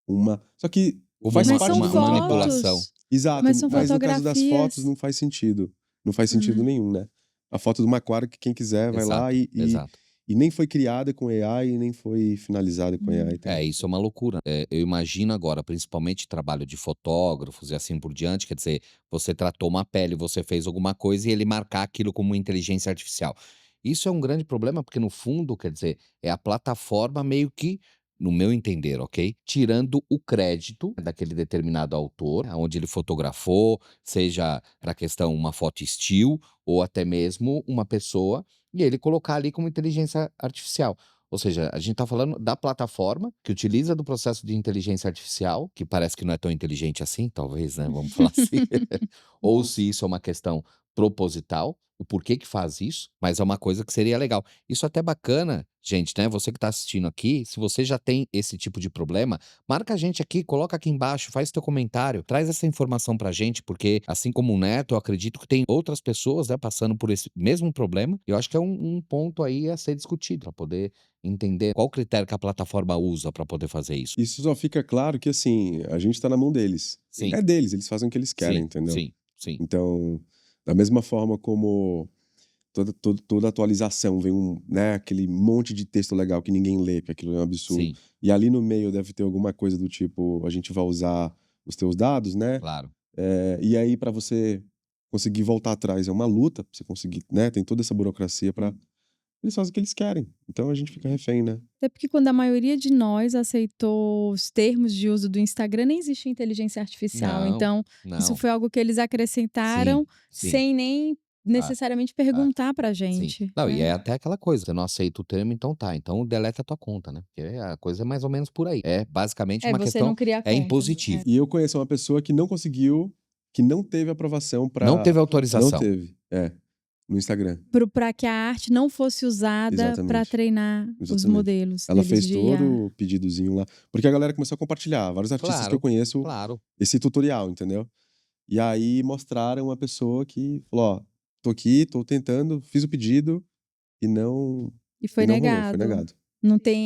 uma. Só que Como faz Mas parte são do uma trabalho. manipulação. fotos. Exato, Mas são mas no caso das fotos fotografias. não faz sentido. Não faz sentido nenhum, né? A foto de uma aquário que quem quiser vai lá Exato, exato. e nem foi criada com AI e nem foi finalizada com AI também. É, isso é uma loucura. Eu imagino agora, principalmente trabalho de fotógrafos e assim por diante, quer dizer, você tratou uma pele, você fez alguma coisa e ele marcar aquilo como inteligência artificial. Isso é um grande problema, porque no fundo, quer dizer, é a plataforma meio que, no meu entender, ok? Tirando o crédito daquele determinado autor, onde ele fotografou, seja para questão uma foto still ou até mesmo uma pessoa, e ele colocar ali como inteligência artificial. Ou seja, a gente está falando da plataforma que utiliza do processo de inteligência artificial, que parece que não é tão inteligente assim, talvez, né? Vamos falar assim. Ou se isso é uma questão proposital, o porquê que faz isso, mas é uma coisa que seria legal. Isso é até bacana, gente, né? Você que está assistindo aqui, se você já tem esse tipo de problema, marca a gente aqui, coloca aqui embaixo, faz teu comentário, traz essa informação pra gente, porque assim como o Neto, eu acredito que tem outras pessoas, né, passando por esse mesmo problema. E eu acho que é um ponto aí a ser discutido, para poder entender qual critério que a plataforma usa para poder fazer isso. Isso só fica claro que, assim, a gente tá na mão deles. Sim, É deles, eles fazem o que eles querem, sim, entendeu? sim, sim, Então, da mesma forma como toda atualização vem né, aquele monte de texto legal que ninguém lê, que aquilo é um absurdo. sim, E ali no meio deve ter alguma coisa do tipo, a gente vai usar os teus dados, né? claro. E aí para você conseguir voltar atrás é uma luta, pra você conseguir, né? Tem toda essa burocracia para eles fazem o que eles querem. Então a gente fica refém, né? Até porque quando a maioria de nós aceitou os termos de uso do Instagram, nem existia inteligência artificial. Não, Então, isso não. foi algo que eles acrescentaram Sim, sim. sem nem necessariamente perguntar pra Sim. gente. Não, e né? é até aquela coisa, você não aceita o termo, então tá, então deleta a tua conta, né? Porque a coisa é mais ou menos por aí. É basicamente uma você questão, não cria é conta. impositivo. E eu conheço uma pessoa que não conseguiu, que não teve aprovação para. Não teve Não autorização. teve, no Instagram. Para que a arte não fosse usada para Exatamente. treinar os Exatamente. modelos. Ela deles fez de todo IA. o pedidozinho lá. Porque a galera começou a compartilhar. Vários artistas que eu Claro, conheço, claro. esse tutorial, entendeu? E aí mostraram uma pessoa que falou: ó, tô aqui, tô tentando, fiz o pedido e não E foi rolou, foi negado. negado.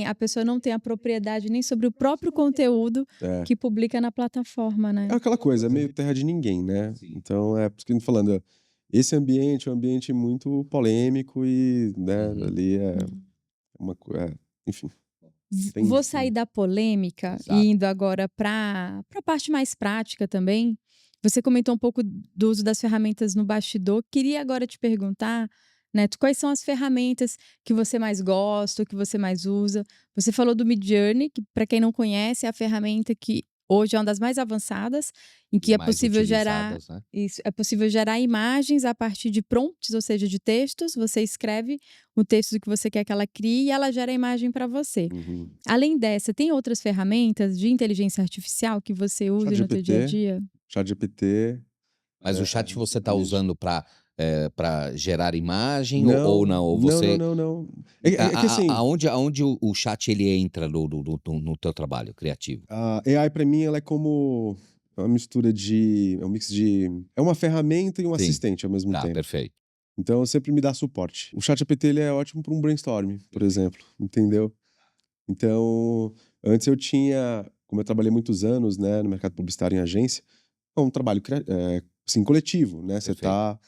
A pessoa não tem a propriedade nem sobre o próprio conteúdo É. que publica na plataforma, né? É aquela coisa, é meio terra de ninguém, né? Então é por isso que eu tô falando, esse ambiente é um ambiente muito polêmico e, né, ali é uma coisa. Enfim. Vou sair da polêmica Exato. e indo agora para a parte mais prática também. Você comentou um pouco do uso das ferramentas no bastidor. Queria agora te perguntar, Neto, quais são as ferramentas que você mais gosta, que você mais usa? Você falou do Midjourney, que para quem não conhece, é a ferramenta que hoje é uma das mais avançadas, em que E é mais possível gerar utilizadas, né? isso, é possível gerar imagens a partir de prompts, ou seja, de textos. Você escreve o texto que você quer que ela crie e ela gera a imagem para você. Uhum. Além dessa, tem outras ferramentas de inteligência artificial que você usa no teu dia a ChatGPT, dia? ChatGPT. Mas o chat você tá usando para gerar imagem ou Não, não? Ou não, não, você não, não. É que assim, aonde o chat ele entra no teu trabalho criativo? a AI pra mim ela é como uma mistura de, é um mix de, é uma ferramenta e um Sim. assistente ao mesmo Tá, tempo. perfeito. Então sempre me dá suporte. O ChatGPT ele é ótimo para um brainstorm, por exemplo, entendeu? Então, antes eu tinha, como eu trabalhei muitos anos, né, no mercado publicitário em agência, é um trabalho assim, coletivo, né? Você Perfeito. tá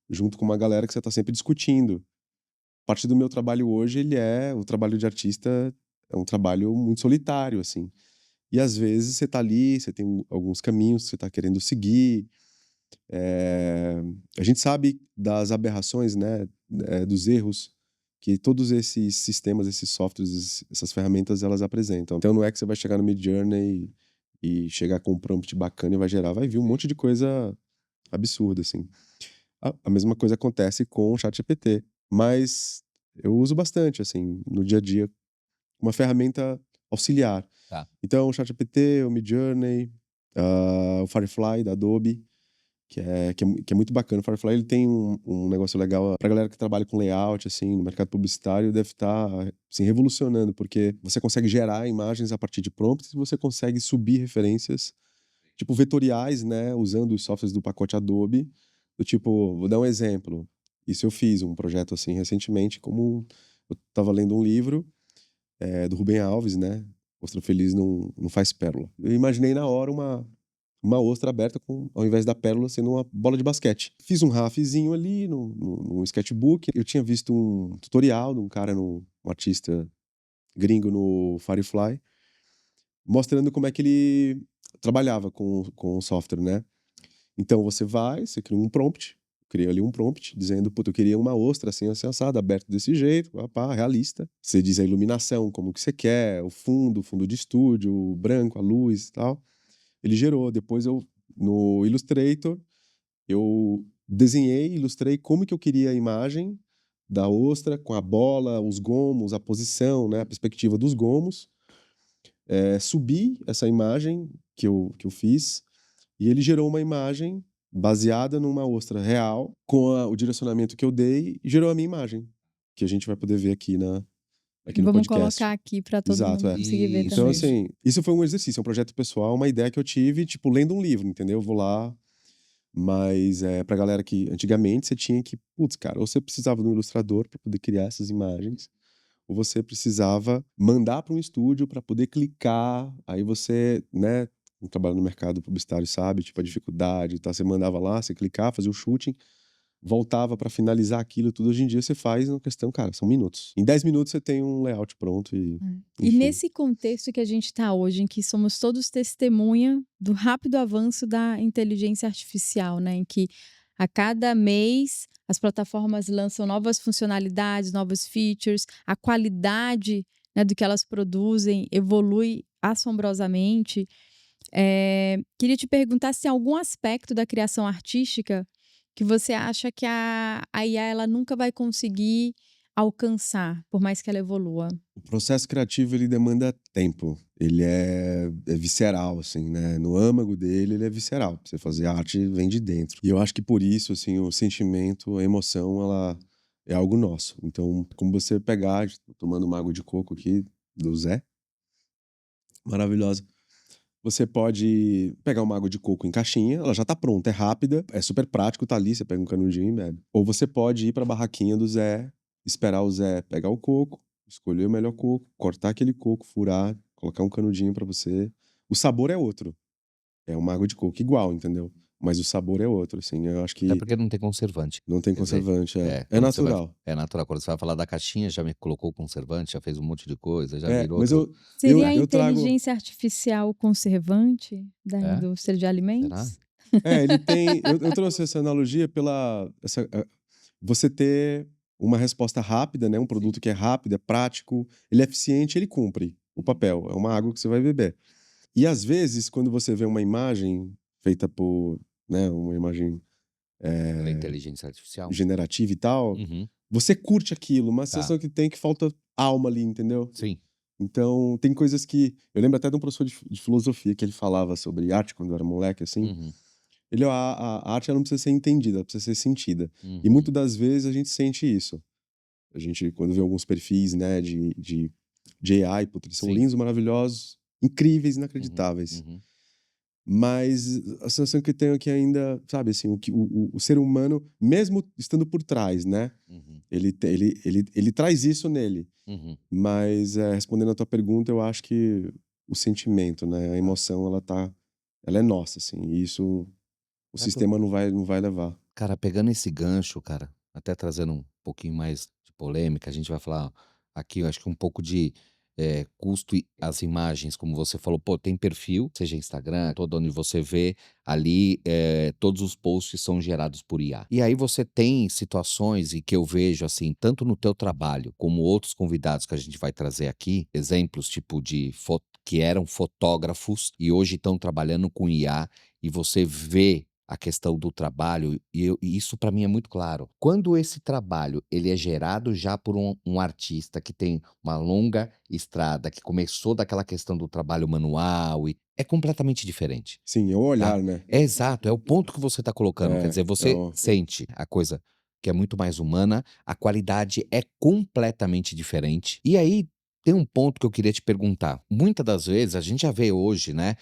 junto com uma galera que você tá sempre discutindo. Parte do meu trabalho hoje, o trabalho de artista é um trabalho muito solitário, assim. E às vezes você tá ali, você tem alguns caminhos que você tá querendo seguir. A gente sabe das aberrações, né, dos erros que todos esses sistemas, esses softwares, essas ferramentas, elas apresentam. Então não é que você vai chegar no Midjourney e chegar com um prompt bacana e vai gerar, vai vir um monte de coisa absurda, assim. A mesma coisa acontece com o ChatGPT, mas eu uso bastante, assim, no dia a dia, uma ferramenta auxiliar. Tá. Então, o ChatGPT, o Midjourney, o Firefly da Adobe, que é muito bacana. O Firefly ele tem um negócio legal pra galera que trabalha com layout, assim, no mercado publicitário, deve estar, assim, revolucionando, porque você consegue gerar imagens a partir de prompts e você consegue subir referências, tipo, vetoriais, né, usando os softwares do pacote Adobe, do tipo, vou dar um exemplo. Isso eu fiz um projeto, assim, recentemente, como eu tava lendo um livro, do Rubem Alves, né, Ostra Feliz não faz pérola. Eu imaginei na hora uma ostra aberta com, ao invés da pérola, sendo uma bola de basquete. Fiz um rafzinho ali no sketchbook. Eu tinha visto um tutorial de um cara, um artista gringo no Firefly, mostrando como é que ele trabalhava com o software, né? Então você cria um prompt, cria ali um prompt dizendo, puta, eu queria uma ostra assim, assim, assada, aberto desse jeito, pá, realista. Você diz a iluminação, como que você quer, o fundo de estúdio, o branco, a luz e tal. Ele gerou. Depois no Illustrator, eu desenhei, ilustrei como que eu queria a imagem da ostra, com a bola, os gomos, a posição, né, a perspectiva dos gomos. Subi essa imagem que eu fiz e ele gerou uma imagem baseada numa ostra real, com o direcionamento que eu dei, e gerou a minha imagem, que a gente vai poder ver aqui no Vamos podcast. colocar aqui para todo Exato, mundo conseguir ver Isso, Então, também. isso. assim, isso foi um exercício, um projeto pessoal, uma ideia que eu tive, tipo, lendo um livro, entendeu? Eu vou lá, mas pra galera que antigamente você tinha que, putz, cara, ou você precisava de um ilustrador para poder criar essas imagens, ou você precisava mandar para um estúdio para poder clicar, aí você, né, quem trabalha no mercado publicitário sabe, tipo, a dificuldade, tá? Você mandava lá, você clicava, fazia o shooting, voltava para finalizar aquilo tudo. Hoje em dia você faz uma questão, cara, são minutos. Em 10 minutos você tem um layout pronto E enfim. nesse contexto que a gente está hoje, em que somos todos testemunha do rápido avanço da inteligência artificial, né? Em que a cada mês as plataformas lançam novas funcionalidades, novos features, a qualidade, né, do que elas produzem evolui assombrosamente. Queria te perguntar se tem algum aspecto da criação artística que você acha que a IA ela nunca vai conseguir alcançar, por mais que ela evolua. O processo criativo, ele demanda tempo. Ele é visceral, assim, né? No âmago dele, ele é visceral. Pra você fazer arte, vem de dentro. E eu acho que por isso, assim, o sentimento, a emoção, ela é algo nosso. Então, como você pegar, tô tomando uma água de coco aqui, do Zé, maravilhosa. Você pode pegar uma água de coco em caixinha, ela já tá pronta, é rápida, é super prático, tá ali, você pega um canudinho e bebe. Ou você pode ir pra barraquinha do Zé, esperar o Zé pegar o coco, escolher o melhor coco, cortar aquele coco, furar, colocar um canudinho pra você. O sabor é outro. É uma água de coco igual, entendeu? mas o sabor é outro, assim. Eu acho Até que porque não tem conservante. não tem Quer dizer, conservante, é quando você vai natural. é natural. Quando você vai falar da caixinha, já me colocou conservante, já fez um monte de coisa, já É, virou mas outro Seria a eu trago inteligência artificial conservante da é? indústria de Será? alimentos? ele tem eu trouxe essa analogia pela você ter uma resposta rápida, né, um Sim. produto que é rápido, é prático, ele é eficiente, ele cumpre o papel, é uma água que você vai beber. E às vezes, quando você vê uma imagem feita por, né, uma imagem, Pela eh, inteligência artificial? generativa e tal, Uhum. você curte aquilo, uma Tá. sensação que tem que falta alma ali, entendeu? Sim. Então, tem coisas que eu lembro até de um professor de filosofia que ele falava sobre arte quando eu era moleque, assim. Uhum. Ele: "Ó, a arte ela não precisa ser entendida, ela precisa ser sentida". E Uhum. muito das vezes a gente sente isso. A gente quando vê alguns perfis, né, de AI, putz, eles são Sim. lindos, maravilhosos, incríveis, Uhum. inacreditáveis. Uhum. Mas a sensação que eu tenho é que ainda, sabe, assim, o ser humano, mesmo estando por trás, né, Uhum. ele traz isso nele. Uhum. Mas, respondendo a tua pergunta, eu acho que o sentimento, né, a Tá. emoção, ela é nossa, assim, e isso o É por sistema não vai levar. Cara, pegando esse gancho, cara, até trazendo um pouquinho mais de polêmica, a gente vai falar aqui, eu acho que um pouco de custo e as imagens, como você falou, pô, tem perfil, seja Instagram, todo onde você vê ali, todos os posts são gerados por IA. E aí você tem situações e que eu vejo assim, tanto no teu trabalho como outros convidados que a gente vai trazer aqui, exemplos tipo de que eram fotógrafos e hoje estão trabalhando com IA e você vê a questão do trabalho, e isso para mim é muito claro. Quando esse trabalho ele é gerado já por um artista que tem uma longa estrada, que começou daquela questão do trabalho manual e é completamente diferente, Sim, é o tá? olhar, né. É exato, é o ponto que você está colocando, quer dizer, É você o sente a coisa que é muito mais humana, a qualidade é completamente diferente. E aí tem um ponto que eu queria te perguntar. Muitas das vezes a gente já vê hoje, né,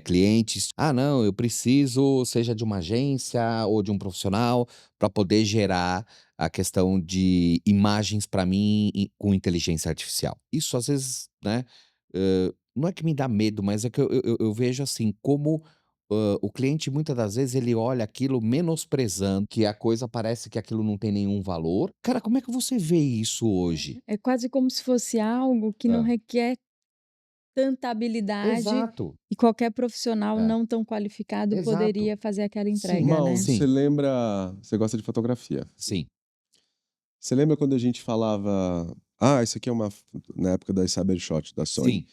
clientes: "Ah, não, eu preciso, seja de uma agência ou de um profissional, para poder gerar a questão de imagens para mim com inteligência artificial". Isso às vezes, né, não é que me dá medo, mas é que eu vejo assim como o cliente muitas das vezes ele olha aquilo menosprezando, que a coisa parece que aquilo não tem nenhum valor. Cara, como é que você vê isso hoje? É quase como se fosse algo que não É. requer tanta habilidade Exato. e qualquer profissional É. não tão qualificado Exato. poderia fazer aquela Sim, entrega, Mal, né? sim, você gosta de fotografia. sim, Você lembra quando a gente falava: "Ah, isso aqui é uma f", na época das Cybershot da Sony, sim.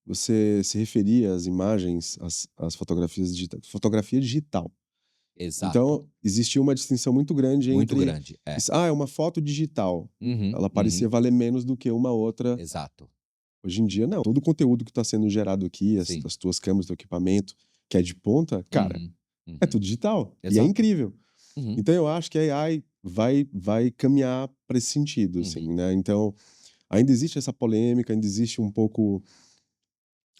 você se referia às imagens, às fotografias fotografia digital. Exato. Então, existia uma distinção muito grande Muito entre grande. É. isso: "Ah, é uma foto digital". Uhum, Ela uhum. parecia valer menos do que uma outra. Exato. Hoje em dia não, todo o conteúdo que está sendo gerado aqui, Sim. as tuas câmeras, teu equipamento, que é de ponta, cara, Uhum, é uhum. tudo digital, e é Exato. incrível. Uhum, Então eu acho que a AI vai caminhar para esse sentido, assim, uhum, né, então, ainda existe essa polêmica, ainda existe um pouco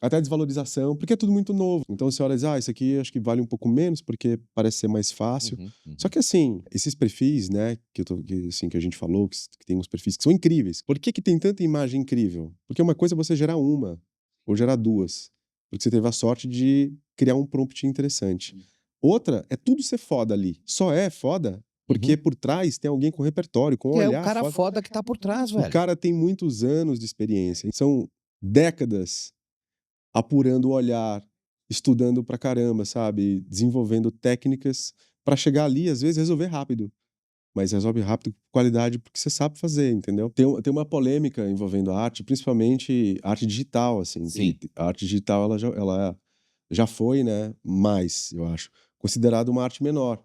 até desvalorização, porque é tudo muito novo. Então você olha e diz: "Ah, isso aqui acho que vale um pouco menos, porque parece ser mais fácil". uhum, Só uhum. que assim, esses perfis, né, que a gente falou, que tem uns perfis que são incríveis. Por que que tem tanta imagem incrível? Porque uma coisa é você gerar uma, ou gerar 2, porque você teve a sorte de criar um prompt interessante. Outra é tudo ser foda ali. Só é foda porque Uhum. por trás tem alguém com repertório, com um Que é o olhar cara foda. foda que tá por trás, O velho. cara tem muitos anos de experiência, são décadas apurando o olhar, estudando pra caramba, sabe, desenvolvendo técnicas pra chegar ali, às vezes, resolver rápido, mas resolve rápido com qualidade, porque você sabe fazer, entendeu. Tem uma polêmica envolvendo a arte, principalmente arte digital, assim, que Sim. a arte digital ela já foi, né, mais, eu acho, considerada uma arte menor,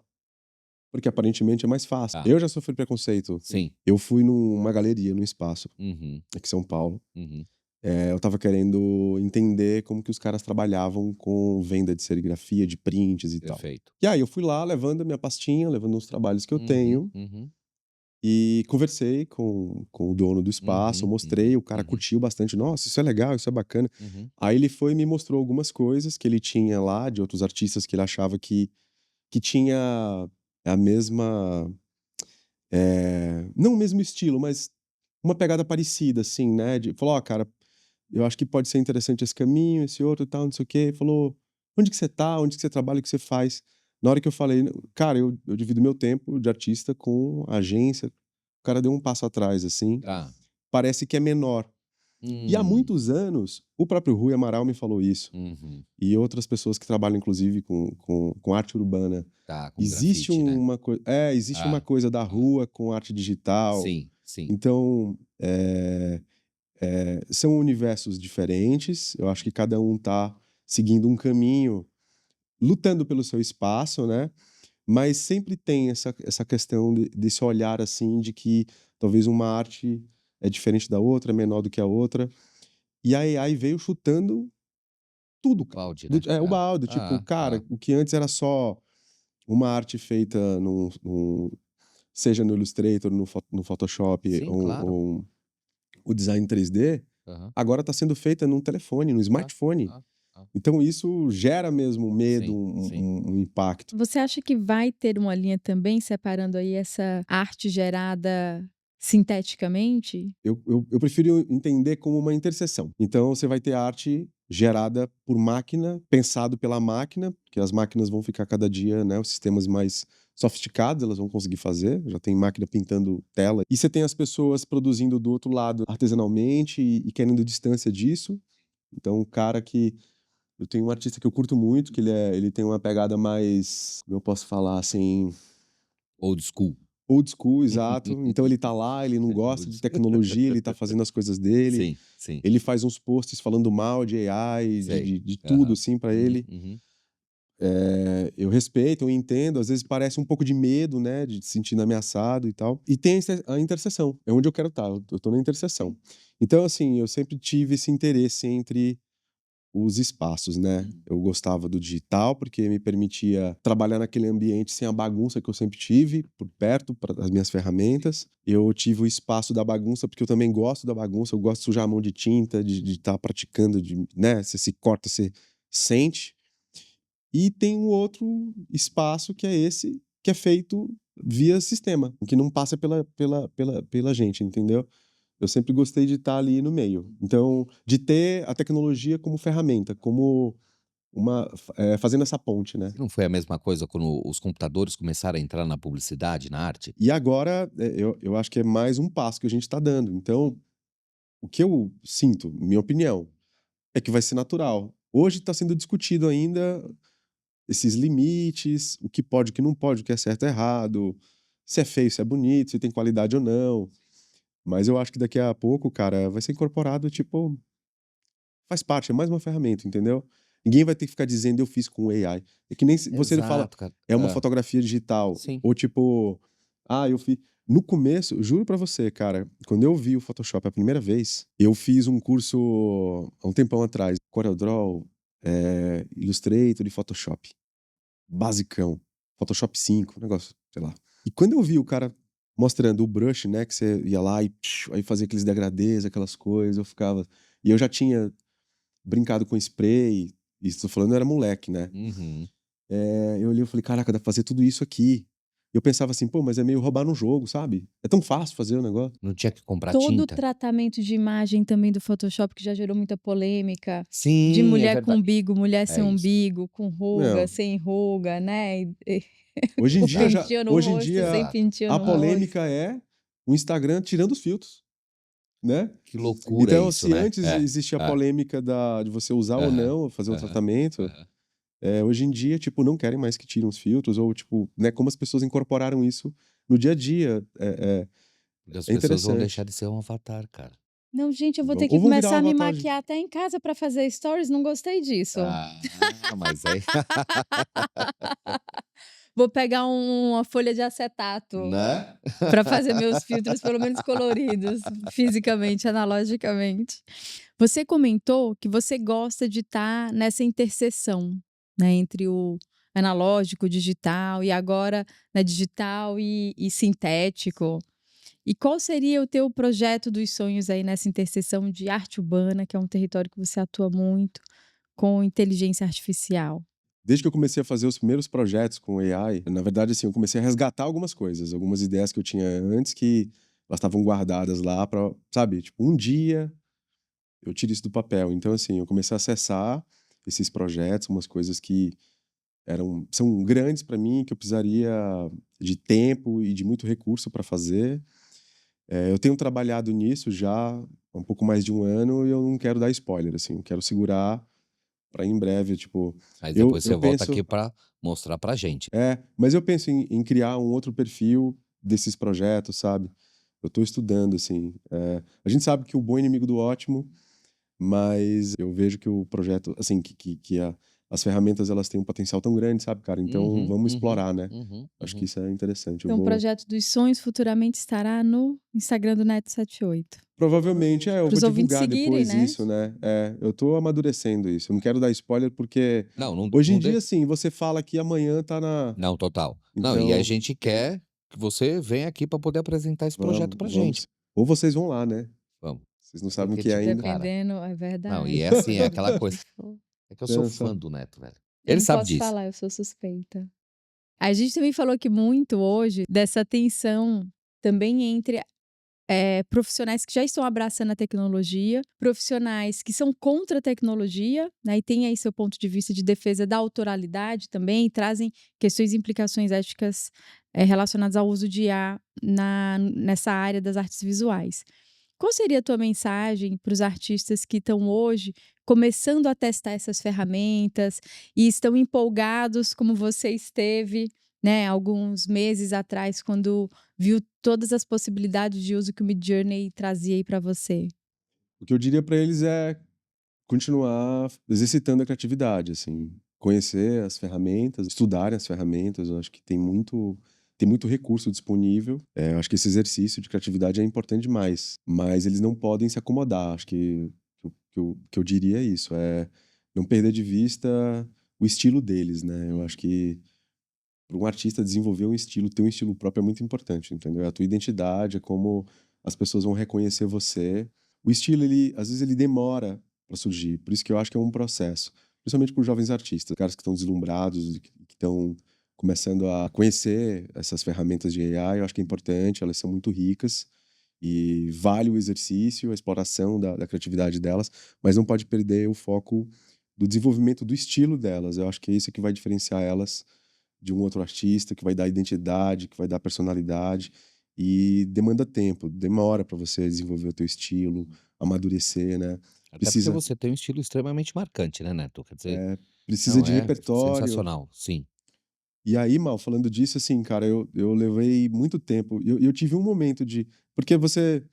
porque aparentemente é mais fácil. Tá. Eu já sofri preconceito. Sim. Eu fui numa galeria, num espaço, Uhum, aqui em São Paulo. uhum. Eu estava querendo entender como que os caras trabalhavam com venda de serigrafia, de prints e tal. Perfeito. E aí eu fui lá levando a minha pastinha, levando os trabalhos que eu Uhum, tenho uhum, e conversei com o dono do espaço, uhum, mostrei, uhum, o cara uhum, curtiu bastante. "Nossa, isso é legal, isso é bacana". uhum. Aí ele foi e me mostrou algumas coisas que ele tinha lá, de outros artistas que ele achava que tinha a mesma, não o mesmo estilo, mas uma pegada parecida, assim, né, falou: "Ó, cara, eu acho que pode ser interessante esse caminho, esse outro e tal, não sei o quê". Ele falou: "Onde que você tá? Onde que você trabalha? O que você faz?". Na hora que eu falei, cara, eu divido meu tempo de artista com agência. O cara deu um passo atrás, assim. Tá. Parece que é menor. E há muitos anos, o próprio Rui Amaral me falou isso. Uhum. E outras pessoas que trabalham, inclusive, com arte urbana. Tá, com Existe grafite, né? uma coisa. Existe uma Ah, coisa da rua com arte digital. sim, sim. Então, são universos diferentes. Eu acho que cada um tá seguindo um caminho, lutando pelo seu espaço, né? Mas sempre tem essa questão desse olhar, assim, de que talvez uma arte é diferente da outra, é menor do que a outra. E a AI veio chutando tudo, cara. Balde, né? O balde, tipo, cara, o que antes era só uma arte feita seja no Illustrator, no Photoshop, Sim, claro. ou o design 3D, Aham. agora está sendo feita num telefone, no smartphone. Ah. Então isso gera mesmo um medo, Sim, sim. um impacto. Você acha que vai ter uma linha também separando aí essa arte gerada sinteticamente? Eu prefiro entender como uma interseção. Então você vai ter arte gerada por máquina, pensado pela máquina, porque as máquinas vão ficar cada dia, né, os sistemas mais sofisticados, elas vão conseguir fazer, já tem máquina pintando tela. E você tem as pessoas produzindo do outro lado artesanalmente e querendo distância disso. Então, o cara que eu tenho um artista que eu curto muito, que ele tem uma pegada mais, como eu posso falar, assim, Old school. old school, exato. Então ele tá lá, ele não gosta Old de school. tecnologia, ele tá fazendo as coisas dele. Sim, sim. Ele faz uns posts falando mal de AI, Sei. de tudo, Aham. assim, pra Uhum, ele. uhum. Eu respeito, eu entendo, às vezes parece um pouco de medo, né, de se sentir ameaçado e tal. E tem a interseção, é onde eu quero estar, eu tô na interseção. Então, assim, eu sempre tive esse interesse entre os espaços, né? Eu gostava do digital porque me permitia trabalhar naquele ambiente sem a bagunça que eu sempre tive por perto, para as minhas ferramentas. Eu tive o espaço da bagunça porque eu também gosto da bagunça, eu gosto de sujar a mão de tinta, de estar praticando, né? Você se corta, você sente. E tem um outro espaço que é esse, que é feito via sistema, que não passa pela gente, entendeu? Eu sempre gostei de estar ali no meio. Então, de ter a tecnologia como ferramenta, como fazendo essa ponte, né? Não foi a mesma coisa quando os computadores começaram a entrar na publicidade, na arte? E agora, eu acho que é mais um passo que a gente está dando. Então, o que eu sinto, minha opinião, é que vai ser natural. Hoje está sendo discutido ainda esses limites, o que pode, o que não pode, o que é certo e errado, se é feio, se é bonito, se tem qualidade ou não. Mas eu acho que daqui a pouco, cara, vai ser incorporado, tipo, faz parte, é mais uma ferramenta, entendeu? Ninguém vai ter que ficar dizendo eu fiz com AI. É que nem se você fala, Exato, cara. é uma Hã. fotografia digital, Sim. ou tipo, eu fiz. No começo, juro pra você, cara, quando eu vi o Photoshop a primeira vez, eu fiz um curso há um tempão atrás, CorelDRAW, Illustrator e Photoshop. Basicão. Photoshop 5, negócio, sei lá. E quando eu vi o cara mostrando o brush, né, que você ia lá e aí fazia aqueles degradês, aquelas coisas, eu ficava. E eu já tinha brincado com spray, isso tô falando, eu era moleque, né? Uhum. Eu olhei e falei, caraca, dá pra fazer tudo isso aqui. E eu pensava assim, pô, mas é meio roubar no jogo, sabe? É tão fácil fazer o negócio. Não tinha que comprar Todo o tinta. tratamento de imagem também do Photoshop, que já gerou muita polêmica, de Sim, é mulher com verdade. umbigo, mulher sem É isso. umbigo, com ruga, Não. sem ruga, né? Hoje em Com dia Exato. pintio no hoje em rosto, sem dia Exato. pintio a no rosto. polêmica é o Instagram tirando os filtros, né? Que loucura Então, isso, se né? antes existia a É. polêmica de você usar ou Aham, não, fazer o aham, tratamento, aham. hoje em dia, tipo, não querem mais que tirem os filtros, ou, tipo, né, como as pessoas incorporaram isso no dia a dia. Porque as É pessoas vão deixar interessante. de ser um avatar, cara. Não, gente, eu vou ter que Ou vão virar um começar a me avatar. maquiar até em casa pra fazer stories, não gostei disso. Mas aí Vou pegar uma folha de acetato né? pra fazer meus filtros, pelo menos coloridos, fisicamente, analogicamente. Você comentou que você gosta de estar nessa interseção, né, entre o analógico, digital e agora, né, digital e sintético. E qual seria o teu projeto dos sonhos aí nessa interseção de arte urbana, que é um território que você atua muito, com inteligência artificial? Desde que eu comecei a fazer os primeiros projetos com AI, na verdade, assim, eu comecei a resgatar algumas coisas, algumas ideias que eu tinha antes que elas estavam guardadas lá pra, sabe, tipo, um dia eu tiro isso do papel. Então, assim, eu comecei a acessar esses projetos, umas coisas que são grandes para mim, que eu precisaria de tempo e de muito recurso para fazer. Eu tenho trabalhado nisso já há um pouco mais de um ano e eu não quero dar spoiler, assim, eu quero segurar para em breve, tipo, Aí eu, depois você eu volta penso, aqui pra mostrar pra gente. mas eu penso em criar um outro perfil desses projetos, sabe? Eu tô estudando, assim, a gente sabe que o bom é inimigo do ótimo, mas eu vejo que o projeto, assim, as ferramentas elas têm um potencial tão grande, sabe, cara? Então Uhum, vamos uhum, explorar, né? uhum, Acho que uhum. isso é interessante. Eu Então, o vou. projeto dos sonhos futuramente estará no Instagram do Neto78. Provavelmente, eu Para vou os ouvintes divulgar seguirem, depois né? isso, né? Eu tô amadurecendo isso. Eu não quero dar spoiler porque Não, não hoje em não dia, dê assim, você fala que amanhã tá na. não, total. Não, e a Então, gente quer que você venha aqui pra poder apresentar esse projeto vamos, pra gente. vamos. Ou vocês vão lá, né? Vamos. Vocês não sabem o Porque, que é tipo, ainda. cara, Dependendo, é não, e verdade. é assim, é aquela coisa é que eu sou Não, fã do Neto, velho. Eu Ele não sabe posso disso. falar, eu sou suspeita. A gente também falou aqui muito hoje dessa tensão também entre profissionais que já estão abraçando a tecnologia, profissionais que são contra a tecnologia, né, e tem aí seu ponto de vista de defesa da autoralidade também, e trazem questões e implicações éticas relacionadas ao uso de IA nessa área das artes visuais. Qual seria a tua mensagem para os artistas que estão hoje começando a testar essas ferramentas e estão empolgados, como você esteve, né, alguns meses atrás, quando viu todas as possibilidades de uso que o Midjourney trazia aí para você? O que eu diria pra eles é continuar exercitando a criatividade, assim, conhecer as ferramentas, estudarem as ferramentas. Eu acho que tem muito recurso disponível. Eu acho que esse exercício de criatividade é importante demais, mas eles não podem se acomodar. Acho que eu diria é isso, não perder de vista o estilo deles, né? Eu acho que para um artista desenvolver um estilo, ter um estilo próprio é muito importante, entendeu? É a tua identidade, é como as pessoas vão reconhecer você. O estilo, às vezes ele demora para surgir, por isso que eu acho que é um processo, principalmente para os jovens artistas, caras que estão deslumbrados, que estão começando a conhecer essas ferramentas de AI. Eu acho que é importante, elas são muito ricas e vale o exercício, a exploração da criatividade delas, mas não pode perder o foco do desenvolvimento do estilo delas. Eu acho que é isso que vai diferenciar elas de um outro artista, que vai dar identidade, que vai dar personalidade, e demanda tempo, demora para você desenvolver o teu estilo, amadurecer, né? Até porque Precisa, você tem um estilo extremamente marcante, né, Neto? Quer dizer, é, precisa não, de é repertório. sensacional, sim. E aí, Mal, falando disso, assim, cara, eu levei muito tempo. Eu tive um momento de. Porque você.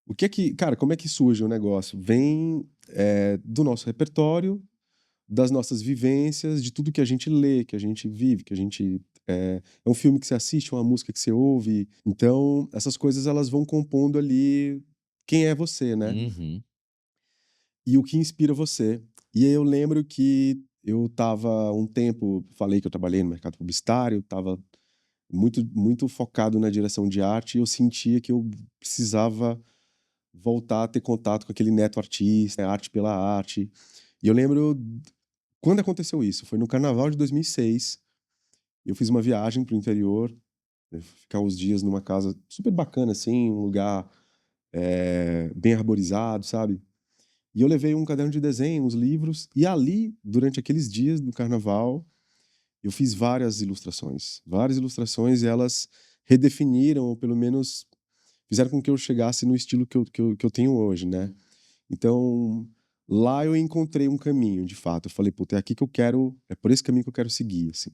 O que é que. Cara, como é que surge o negócio? Vem do nosso repertório, das nossas vivências, de tudo que a gente lê, que a gente vive, que a gente. É um filme que você assiste, uma música que você ouve. Então, essas coisas elas vão compondo ali quem é você, né? Uhum. E o que inspira você. E aí eu lembro que eu estava um tempo, falei que eu trabalhei no mercado publicitário, estava muito, muito focado na direção de arte, e eu sentia que eu precisava voltar a ter contato com aquele neto artista, arte pela arte. E eu lembro quando aconteceu isso, foi no carnaval de 2006. Eu fiz uma viagem pro interior, ficar uns dias numa casa super bacana, assim, um lugar bem arborizado, sabe? E eu levei um caderno de desenho, uns livros, e ali, durante aqueles dias do carnaval, eu fiz várias ilustrações. Várias ilustrações, e elas redefiniram, ou pelo menos fizeram com que eu chegasse no estilo que eu tenho hoje, né? Então, lá eu encontrei um caminho, de fato. Eu falei, puta, é aqui que eu quero, é por esse caminho que eu quero seguir, assim.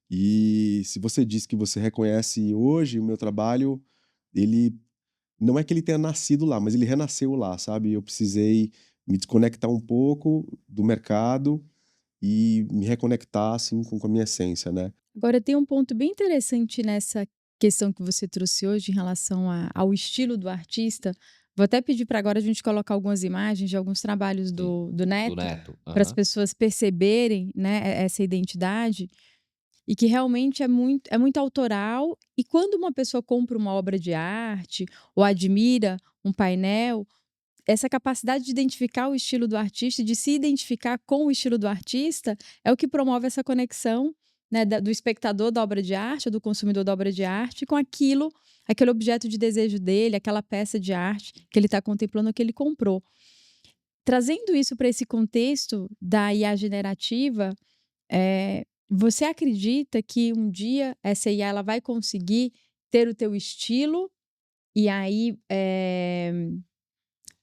E se você diz que você reconhece hoje o meu trabalho, ele não é que ele tenha nascido lá, mas ele renasceu lá, sabe? Eu precisei me desconectar um pouco do mercado e me reconectar assim com a minha essência, né? Agora, tem um ponto bem interessante nessa questão que você trouxe hoje em relação ao estilo do artista. Vou até pedir para agora a gente colocar algumas imagens de alguns trabalhos Sim, do do Neto, Neto. para as Aham. pessoas perceberem, né, essa identidade, e que realmente é muito autoral. E quando uma pessoa compra uma obra de arte ou admira um painel, essa capacidade de identificar o estilo do artista e de se identificar com o estilo do artista é o que promove essa conexão, né, do espectador da obra de arte, ou do consumidor da obra de arte, com aquele objeto de desejo dele, aquela peça de arte que ele está contemplando, que ele comprou. Trazendo isso para esse contexto da IA generativa, Você acredita que um dia essa IA ela vai conseguir ter o teu estilo e aí,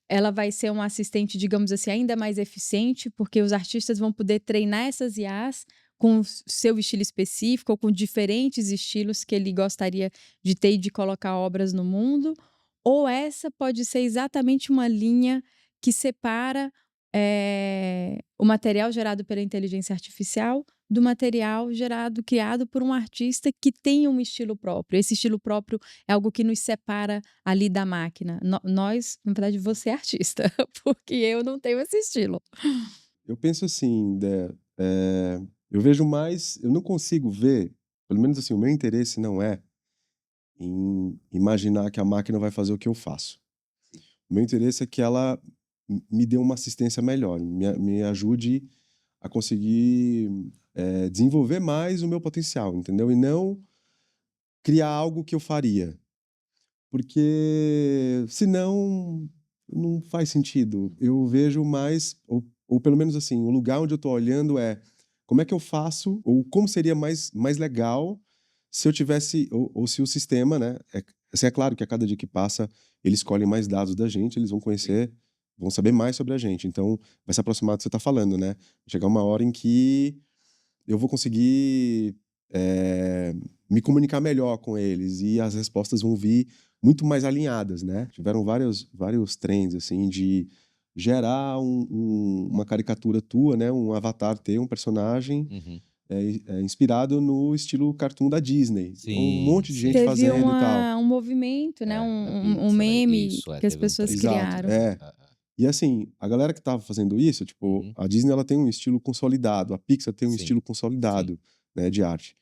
ela vai ser um assistente, digamos assim, ainda mais eficiente, porque os artistas vão poder treinar essas IAs com o seu estilo específico ou com diferentes estilos que ele gostaria de ter e de colocar obras no mundo? Ou essa pode ser exatamente uma linha que separa, o material gerado pela inteligência artificial do material criado por um artista que tem um estilo próprio. Esse estilo próprio é algo que nos separa ali da máquina. Nós, na verdade, você é artista, porque eu não tenho esse estilo. Eu penso assim, eu vejo mais, eu não consigo ver, pelo menos assim, o meu interesse não é em imaginar que a máquina vai fazer o que eu faço. O meu interesse é que ela me dê uma assistência melhor, me ajude a conseguir desenvolver mais o meu potencial, entendeu? E não criar algo que eu faria. Porque senão não faz sentido. Eu vejo mais, ou pelo menos assim, o lugar onde eu tô olhando é como é que eu faço, ou como seria mais legal se eu tivesse, ou se o sistema, né? Assim, é claro que a cada dia que passa, eles escolhem mais dados da gente, eles vão conhecer, vão saber mais sobre a gente. Então, vai se aproximar do que você tá falando, né? Chegar uma hora em que eu vou conseguir me comunicar melhor com eles e as respostas vão vir muito mais alinhadas, né? Tiveram vários trends, assim, de gerar uma caricatura tua, né? Um avatar teu, um personagem Uhum. inspirado no estilo cartoon da Disney. Então, um Sim, monte de gente sim. Teve fazendo e tal. um movimento, né, É, da um Pixar, meme isso, que as teve um pessoas trend. Exato, criaram. E assim, a galera que tava fazendo isso, tipo, Uhum. a Disney ela tem um estilo consolidado, a Pixar tem um Sim, estilo consolidado, né, de arte.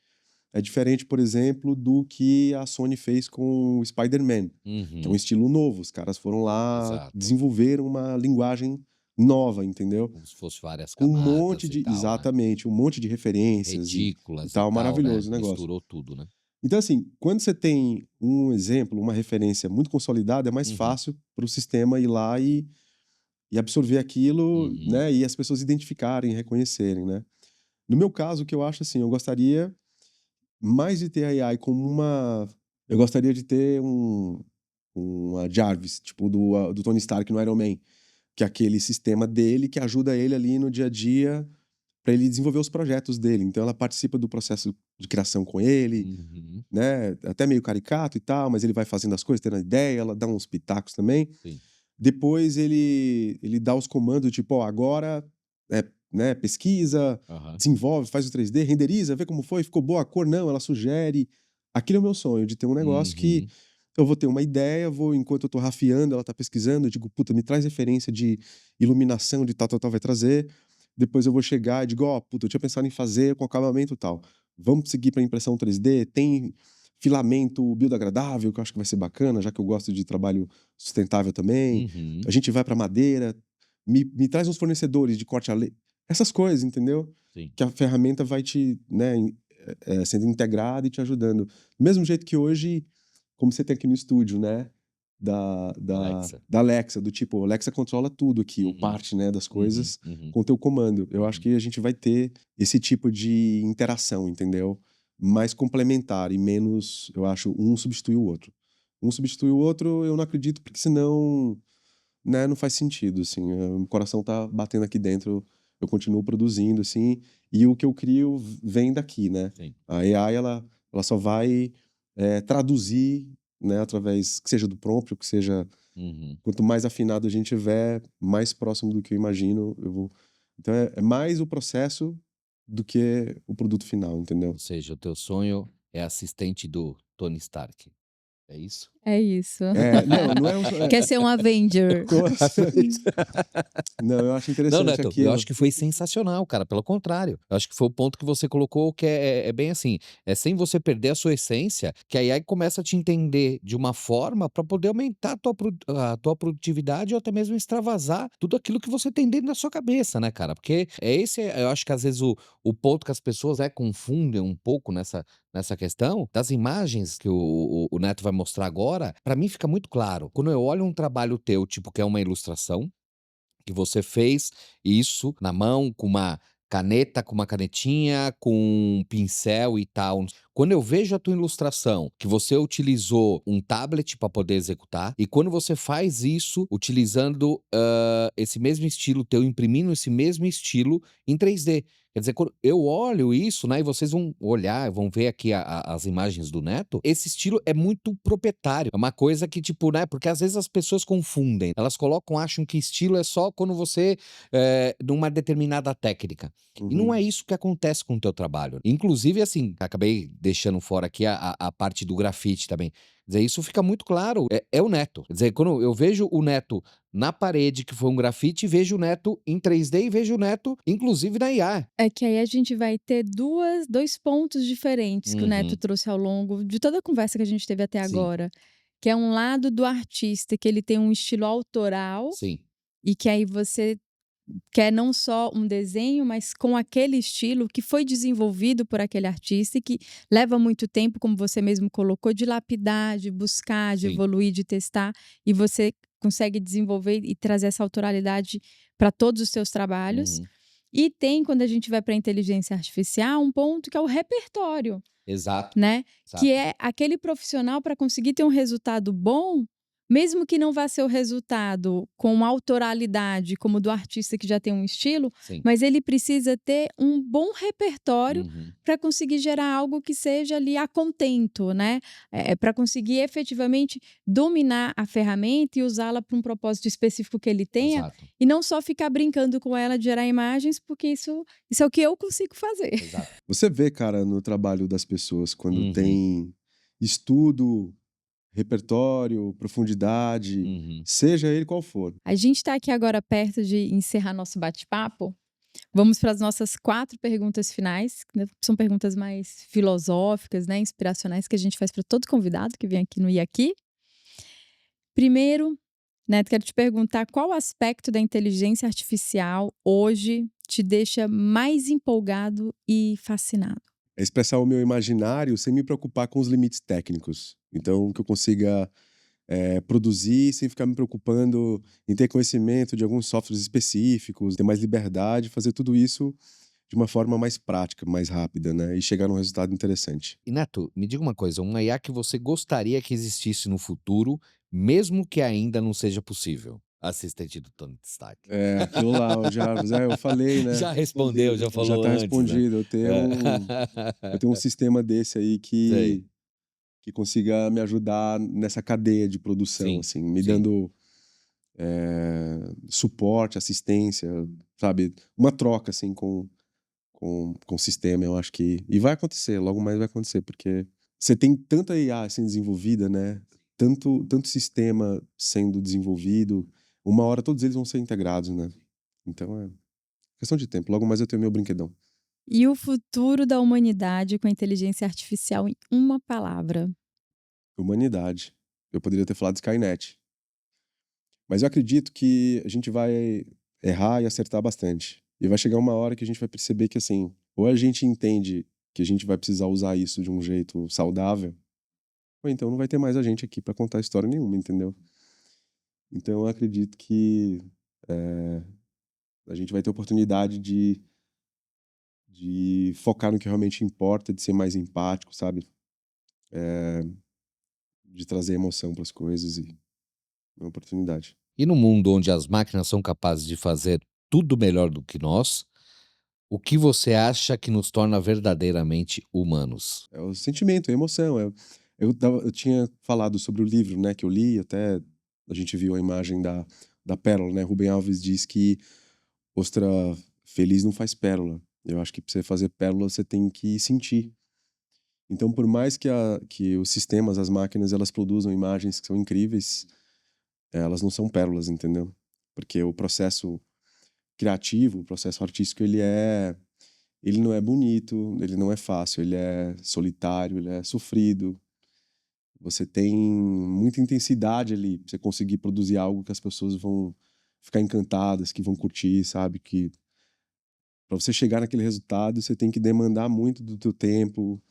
É diferente, por exemplo, do que a Sony fez com o Spider-Man, que é um Uhum. estilo novo. Os caras foram lá, Exato. desenvolveram uma linguagem nova, entendeu? Como se fosse várias Com um camadas monte e de, tal, né? exatamente, um monte de referências e Retículas e tal, tal, né? maravilhoso o negócio. Misturou tudo, né? Então, assim, quando você tem um exemplo, uma referência muito consolidada, é mais Uhum. fácil para o sistema ir lá e absorver aquilo, Uhum. né? E as pessoas identificarem, reconhecerem, né? No meu caso, o que eu acho assim, eu gostaria mais de ter a AI como uma. Eu gostaria de ter uma Jarvis, tipo do Tony Stark no Iron Man, que é aquele sistema dele que ajuda ele ali no dia a dia para ele desenvolver os projetos dele. Então ela participa do processo de criação com ele, Uhum. né? Até meio caricato e tal, mas ele vai fazendo as coisas, tendo a ideia, ela dá uns pitacos também. Sim. Depois ele dá os comandos, tipo, ó, agora, né, pesquisa, Aham. desenvolve, faz o 3D, renderiza, vê como foi, ficou boa a cor, não, ela sugere. Aquilo é o meu sonho, de ter um negócio que Uhum. eu vou ter uma ideia, enquanto eu tô rafiando, ela tá pesquisando, eu digo, puta, me traz referência de iluminação, de tal, vai trazer. Depois eu vou chegar e digo, ó, puta, eu tinha pensado em fazer com acabamento tal. Vamos seguir para impressão 3D, tem filamento biodegradável, que eu acho que vai ser bacana, já que eu gosto de trabalho sustentável também. Uhum. A gente vai para madeira, me traz uns fornecedores de corte a laser, essas coisas, entendeu? Sim. Que a ferramenta vai te, né, sendo integrada e te ajudando. Do mesmo jeito que hoje, como você tem aqui no estúdio, né? Alexa. Da Alexa, do tipo, Alexa controla tudo aqui, o Uhum. parte, né, das Uhum. coisas Uhum. com o teu comando. Eu acho Uhum. que a gente vai ter esse tipo de interação, entendeu? Mais complementar e menos, eu acho, um substitui o outro. Um substitui o outro, eu não acredito, porque senão, né, não faz sentido, assim. O coração tá batendo aqui dentro, eu continuo produzindo, assim, e o que eu crio vem daqui, né? Sim. A AI, ela só vai traduzir, né, através, que seja do prompt, ou que seja... Uhum. Quanto mais afinado a gente tiver, mais próximo do que eu imagino, eu vou... Então é mais o processo do que o produto final, entendeu? Ou seja, o teu sonho é assistente do Tony Stark. É isso? É isso. Não é um... Quer ser um Avenger. Não, eu acho Não, interessante Neto, eu aquilo. acho que foi sensacional, cara. Pelo contrário. Eu acho que foi o ponto que você colocou que é bem assim. É sem você perder a sua essência, que a AI começa a te entender de uma forma para poder aumentar a tua produtividade ou até mesmo extravasar tudo aquilo que você tem dentro da sua cabeça, né, cara? Porque eu acho que às vezes o ponto que as pessoas confundem um pouco nessa questão das imagens que o Neto vai mostrar agora. Para mim fica muito claro. Quando eu olho um trabalho teu, tipo, que é uma ilustração, que você fez isso na mão com uma caneta com uma canetinha, com um pincel e tal. Quando eu vejo a tua ilustração, que você utilizou um tablet para poder executar, e quando você faz isso utilizando esse mesmo estilo teu, imprimindo esse mesmo estilo em 3D. Quer dizer, quando eu olho isso, né, e vocês vão olhar, vão ver aqui as imagens do Neto, esse estilo é muito proprietário. É uma coisa que, tipo, né, porque às vezes as pessoas confundem. Elas colocam, acham que estilo é só quando você, numa determinada técnica. E não Uhum. é isso que acontece com o teu trabalho. Inclusive, assim, acabei deixando fora aqui a parte do grafite também. Quer dizer, isso fica muito claro, é o Neto. Quer dizer, quando eu vejo o Neto na parede, que foi um grafite, vejo o Neto em 3D e vejo o Neto, inclusive, na IA. É que aí a gente vai ter dois pontos diferentes que o Neto Uhum, trouxe ao longo de toda a conversa que a gente teve até sim, agora, que é um lado do artista, que ele tem um estilo autoral sim, e que aí você quer não só um desenho, mas com aquele estilo que foi desenvolvido por aquele artista e que leva muito tempo, como você mesmo colocou, de lapidar, de buscar, de sim. evoluir, de testar, e você consegue desenvolver e trazer essa autoralidade para todos os seus trabalhos. Uhum, E tem, quando a gente vai para a inteligência artificial, um ponto que é o repertório, exato, né? Que exato. é aquele profissional para conseguir ter um resultado bom, mesmo que não vá ser o resultado com autoralidade, como do artista que já tem um estilo, Sim. mas ele precisa ter um bom repertório Uhum, para conseguir gerar algo que seja ali a contento, né? Para conseguir efetivamente dominar a ferramenta e usá-la para um propósito específico que ele tenha, exato, e não só ficar brincando com ela de gerar imagens, porque isso é o que eu consigo fazer. exato. Você vê, cara, no trabalho das pessoas, quando Uhum, tem estudo, repertório, profundidade, uhum. seja ele qual for. A gente está aqui agora perto de encerrar nosso bate-papo. Vamos para as nossas 4 perguntas finais, que, né, são perguntas mais filosóficas, né, inspiracionais, que a gente faz para todo convidado que vem aqui no IAQUI. Primeiro, Neto, quero te perguntar qual aspecto da inteligência artificial hoje te deixa mais empolgado e fascinado? É expressar o meu imaginário sem me preocupar com os limites técnicos. Então, que eu consiga produzir sem ficar me preocupando em ter conhecimento de alguns softwares específicos, ter mais liberdade, fazer tudo isso de uma forma mais prática, mais rápida, né? E chegar num resultado interessante. E Neto, me diga uma coisa, uma IA que você gostaria que existisse no futuro, mesmo que ainda não seja possível? Assistente do Tony Stark. É, aquilo lá, o Jarvis, eu falei, né? Já respondeu, já Já falou tá antes, né? respondido. Eu tenho um sistema desse aí Sei. que consiga me ajudar nessa cadeia de produção, Sim, assim, me sim. dando suporte, assistência, sabe? Uma troca, assim, com o sistema, eu acho que. E vai acontecer, logo mais vai acontecer, porque você tem tanta IA sendo desenvolvida, né? Tanto sistema sendo desenvolvido, uma hora todos eles vão ser integrados, né? Então é questão de tempo, logo mais eu tenho meu brinquedão. E o futuro da humanidade com a inteligência artificial em uma palavra? Humanidade. Eu poderia ter falado Skynet. Mas eu acredito que a gente vai errar e acertar bastante. E vai chegar uma hora que a gente vai perceber que, assim, ou a gente entende que a gente vai precisar usar isso de um jeito saudável, ou então não vai ter mais a gente aqui para contar história nenhuma, entendeu? Então eu acredito que eh, a gente vai ter oportunidade de focar no que realmente importa, de ser mais empático, sabe? De trazer emoção para as coisas e é uma oportunidade. E no mundo onde as máquinas são capazes de fazer tudo melhor do que nós, o que você acha que nos torna verdadeiramente humanos? É o sentimento, é a emoção. Eu tinha falado sobre o livro, né, que eu li, até a gente viu a imagem da pérola, né? Rubem Alves diz que ostra feliz não faz pérola. Eu acho que para você fazer pérola você tem que sentir. Então, por mais que os sistemas, as máquinas, elas produzam imagens que são incríveis, elas não são pérolas, entendeu? Porque o processo criativo, o processo artístico, ele não é bonito, ele não é fácil, ele é solitário, ele é sofrido. Você tem muita intensidade ali pra você conseguir produzir algo que as pessoas vão ficar encantadas, que vão curtir, sabe? Que para você chegar naquele resultado, você tem que demandar muito do teu tempo,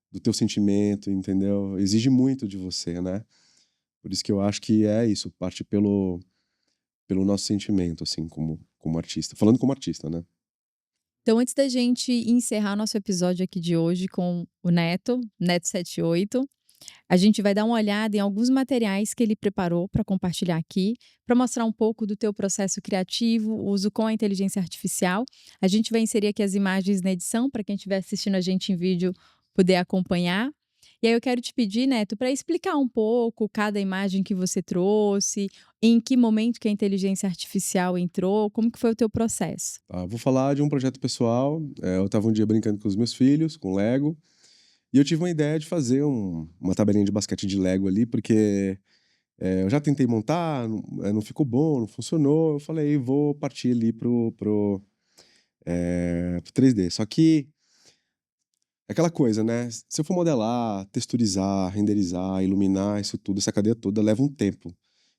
do teu sentimento, entendeu? Exige muito de você, né? Por isso que eu acho que é isso, parte pelo nosso sentimento, assim, como artista. Falando como artista, né? Então, antes da gente encerrar nosso episódio aqui de hoje com o Neto78, a gente vai dar uma olhada em alguns materiais que ele preparou para compartilhar aqui, para mostrar um pouco do teu processo criativo, o uso com a inteligência artificial. A gente vai inserir aqui as imagens na edição, para quem estiver assistindo a gente em vídeo poder acompanhar. E aí eu quero te pedir, Neto, para explicar um pouco cada imagem que você trouxe, em que momento que a inteligência artificial entrou, como que foi o teu processo? Tá, vou falar de um projeto pessoal. Eu estava um dia brincando com os meus filhos, com Lego, e eu tive uma ideia de fazer uma tabelinha de basquete de Lego ali, porque eu já tentei montar, não ficou bom, não funcionou. Eu falei, vou partir ali pro 3D. Só que é aquela coisa, né? Se eu for modelar, texturizar, renderizar, iluminar, isso tudo, essa cadeia toda leva um tempo.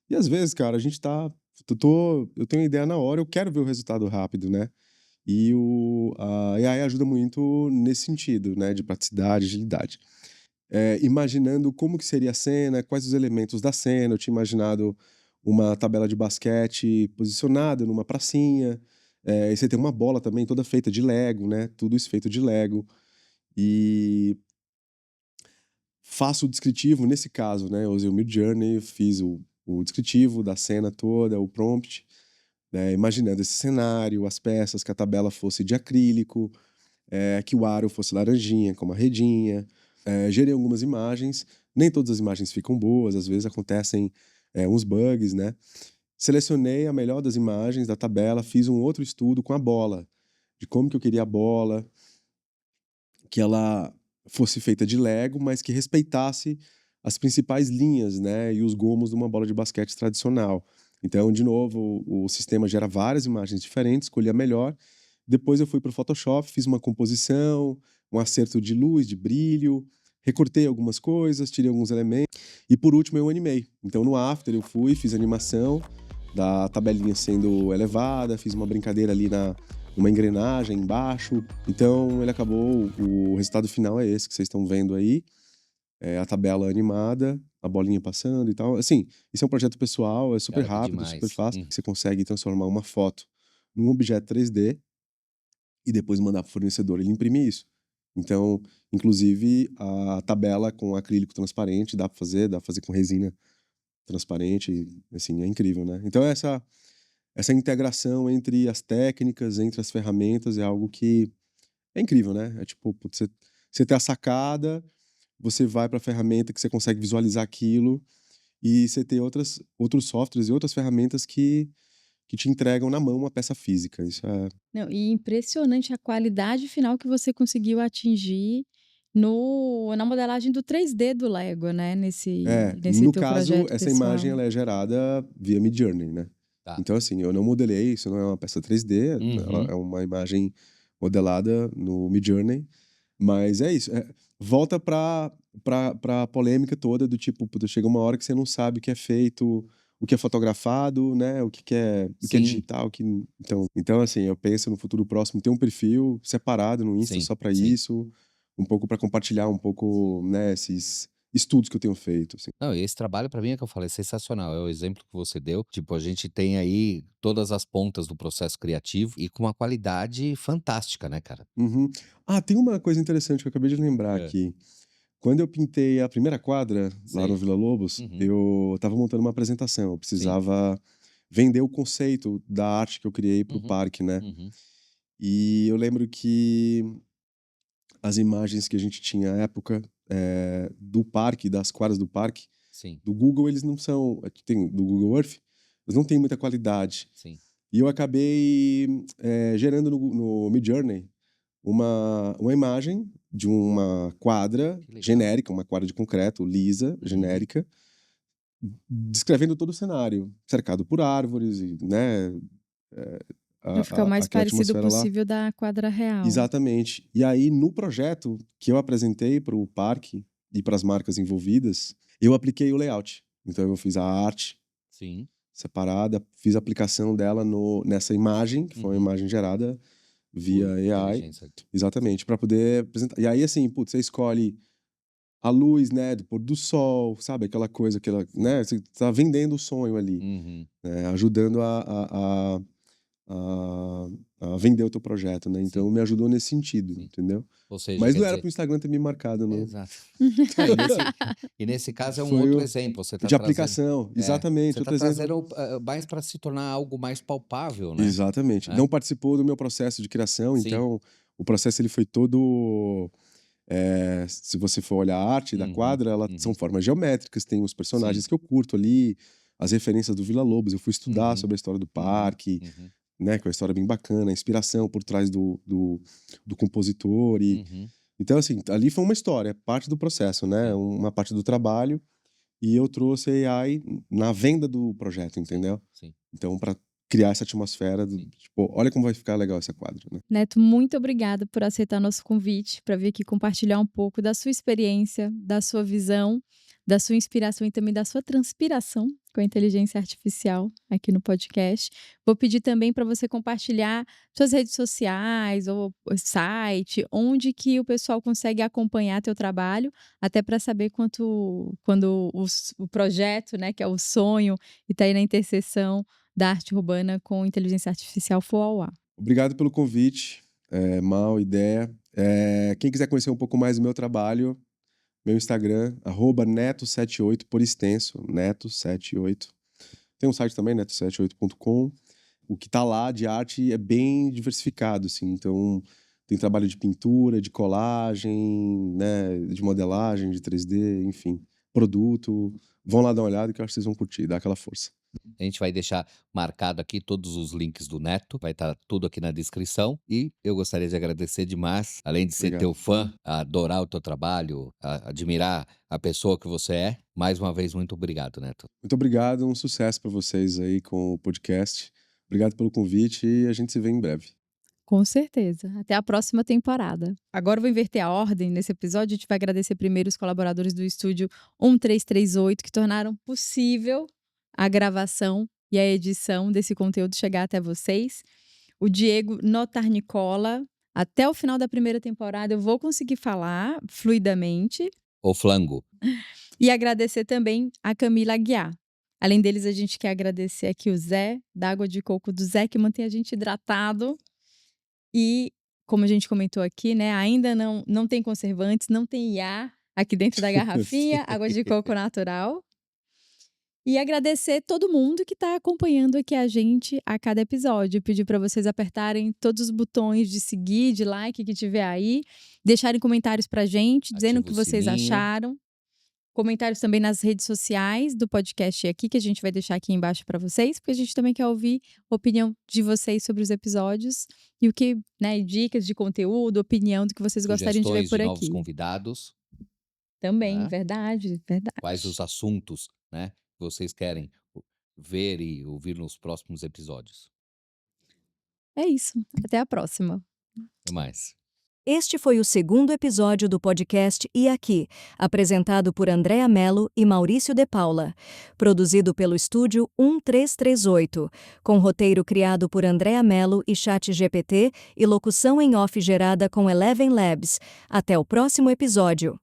E às vezes, cara, a gente tá. Eu tenho uma ideia na hora, eu quero ver o resultado rápido, né? E a AI ajuda muito nesse sentido, né? De praticidade, agilidade. Imaginando como que seria a cena, quais os elementos da cena. Eu tinha imaginado uma tabela de basquete posicionada numa pracinha. E você tem uma bola também toda feita de Lego, né? Tudo isso feito de Lego. E faço o descritivo, nesse caso, né? Eu usei o Midjourney, fiz o descritivo da cena toda, o prompt, né, imaginando esse cenário, as peças, que a tabela fosse de acrílico, que o aro fosse laranjinha, com uma redinha. Gerei algumas imagens, nem todas as imagens ficam boas, às vezes acontecem uns bugs, né? Selecionei a melhor das imagens da tabela, fiz um outro estudo com a bola, de como que eu queria a bola, que ela fosse feita de Lego, mas que respeitasse as principais linhas, né, e os gomos de uma bola de basquete tradicional. Então, de novo, o sistema gera várias imagens diferentes, escolhi a melhor. Depois eu fui para o Photoshop, fiz uma composição, um acerto de luz, de brilho, recortei algumas coisas, tirei alguns elementos. E por último eu animei. Então no After eu fui, fiz animação da tabelinha sendo elevada, fiz uma brincadeira ali numa engrenagem embaixo. Então ele acabou, o resultado final é esse que vocês estão vendo aí. A tabela animada, a bolinha passando e tal. Assim, isso é um projeto pessoal, é super Cara, que rápido, super demais. fácil. Você consegue transformar uma foto num objeto 3D e depois mandar para o fornecedor ele imprimir isso. Então, inclusive, a tabela com acrílico transparente dá pra fazer com resina transparente, assim, é incrível, né? Então essa integração entre as técnicas, entre as ferramentas é algo que é incrível, né? É tipo, putz, você ter a sacada, você vai para a ferramenta que você consegue visualizar aquilo e você ter outros softwares e outras ferramentas que te entregam na mão uma peça física. Isso é. Não, e impressionante a qualidade final que você conseguiu atingir na modelagem do 3D do Lego, né, nesse No teu caso, projeto essa imagem pessoal. ela é gerada via Midjourney, né? Tá. Então, assim, eu não modelei, isso não é uma peça 3D, ela Uhum. é uma imagem modelada no Midjourney, mas é isso. Volta pra polêmica toda do tipo, puta, chega uma hora que você não sabe o que é feito, o que é fotografado, né? O que é Sim, digital, então, assim, eu penso no futuro próximo ter um perfil separado no Insta sim, só pra sim. isso, um pouco pra compartilhar um pouco, né, esses estudos que eu tenho feito, assim. Não, e esse trabalho pra mim é que eu falei, é sensacional, é o exemplo que você deu, tipo, a gente tem aí todas as pontas do processo criativo e com uma qualidade fantástica, né, cara? Uhum. Tem uma coisa interessante que eu acabei de lembrar É. aqui. Quando eu pintei a primeira quadra lá no Sei. Vila Lobos, Uhum. eu estava montando uma apresentação. Eu Sim. precisava vender o conceito da arte que eu criei para o Uhum. parque, né? Uhum. E eu lembro que as imagens que a gente tinha à época do parque, das quadras do parque, Sim, do Google, eles não são. Tem do Google Earth, eles não têm muita qualidade. sim. E eu acabei gerando no Midjourney uma imagem de uma quadra Que legal. genérica, uma quadra de concreto, lisa, Uhum. genérica, descrevendo todo o cenário, cercado por árvores e, né, Pra ficar o mais aquela parecido atmosfera lá. possível da quadra real. Exatamente. E aí, no projeto que eu apresentei para o parque e para as marcas envolvidas, eu apliquei o layout. Então, eu fiz a arte Sim. separada, fiz a aplicação dela nessa imagem, que foi uma Uhum. imagem gerada via Por AI. inteligência. Exatamente, para poder apresentar. E aí, assim, putz, você escolhe a luz, né, do pôr do sol, sabe? Aquela coisa, né? Você tá vendendo o sonho ali, Uhum. né? Ajudando a vender o teu projeto, né? Então Sim. me ajudou nesse sentido, Sim. entendeu? Ou seja, Mas quer não era dizer, pro Instagram ter me marcado, não. exato. E nesse caso é um Foi outro o exemplo. Você está de trazendo. aplicação, exatamente, Você está outro exemplo. trazendo mais para se tornar algo mais palpável, né? Exatamente. É. Não participou do meu processo de criação, Sim. então o processo ele foi todo. Se você for olhar a arte da Uhum, quadra, elas uhum. são formas geométricas, tem os personagens Sim. que eu curto ali, as referências do Villa-Lobos. Eu fui estudar Uhum, sobre a história do parque, uhum, né? Que é uma história bem bacana, a inspiração por trás do compositor. uhum. Então, assim, ali foi uma história, parte do processo, né? Sim. Uma parte do trabalho. E eu trouxe AI na venda do projeto, entendeu? Sim. Então, para criar essa atmosfera do Sim. tipo, olha como vai ficar legal essa quadra, né? Neto, muito obrigada por aceitar nosso convite para vir aqui compartilhar um pouco da sua experiência, da sua visão, da sua inspiração e também da sua transpiração com a inteligência artificial aqui no podcast. Vou pedir também para você compartilhar suas redes sociais ou o site, onde que o pessoal consegue acompanhar teu trabalho, até para saber quando o projeto, né, que é o sonho e está aí na interseção da arte urbana com inteligência artificial for ao ar. Obrigado pelo convite, Mal, ideia. Quem quiser conhecer um pouco mais do meu trabalho, meu Instagram, @neto78 por extenso, neto78. Tem um site também, neto78.com. O que tá lá de arte é bem diversificado, assim. Então, tem trabalho de pintura, de colagem, né, de modelagem, de 3D, enfim, produto. Vão lá dar uma olhada que eu acho que vocês vão curtir, dar aquela força. A gente vai deixar marcado aqui todos os links do Neto, vai estar tudo aqui na descrição. E eu gostaria de agradecer demais, além de ser Obrigado. teu fã, adorar o teu trabalho, admirar a pessoa que você é. Mais uma vez, muito obrigado, Neto. Muito obrigado, um sucesso para vocês aí com o podcast. Obrigado pelo convite e a gente se vê em breve. Com certeza. Até a próxima temporada. Agora eu vou inverter a ordem nesse episódio. A gente vai agradecer primeiro os colaboradores do estúdio 1338 que tornaram possível a gravação e a edição desse conteúdo chegar até vocês. O Diego Notarnicola. Até o final da primeira temporada eu vou conseguir falar fluidamente. O Flango. E agradecer também a Camila Aguiar. Além deles, a gente quer agradecer aqui o Zé, da Água de Coco do Zé, que mantém a gente hidratado. E, como a gente comentou aqui, né, ainda não tem conservantes, não tem IA aqui dentro da garrafinha, água de coco natural. E agradecer todo mundo que está acompanhando aqui a gente a cada episódio. Pedir para vocês apertarem todos os botões de seguir, de like que tiver aí, deixarem comentários pra gente, dizendo o que Ativa o vocês sininho. acharam. Comentários também nas redes sociais do podcast aqui, que a gente vai deixar aqui embaixo para vocês, porque a gente também quer ouvir a opinião de vocês sobre os episódios e o que, né, dicas de conteúdo, opinião do que vocês gostariam de ver Sugestões por de novos aqui. convidados. Também, Né? verdade, verdade. Quais os assuntos, né, que vocês querem ver e ouvir nos próximos episódios. É isso. Até a próxima. Até mais. Este foi o segundo episódio do podcast E Aqui, apresentado por Andréa Mello e Maurício de Paula. Produzido pelo estúdio 1338, com roteiro criado por Andréa Mello e ChatGPT e locução em off gerada com Eleven Labs. Até o próximo episódio.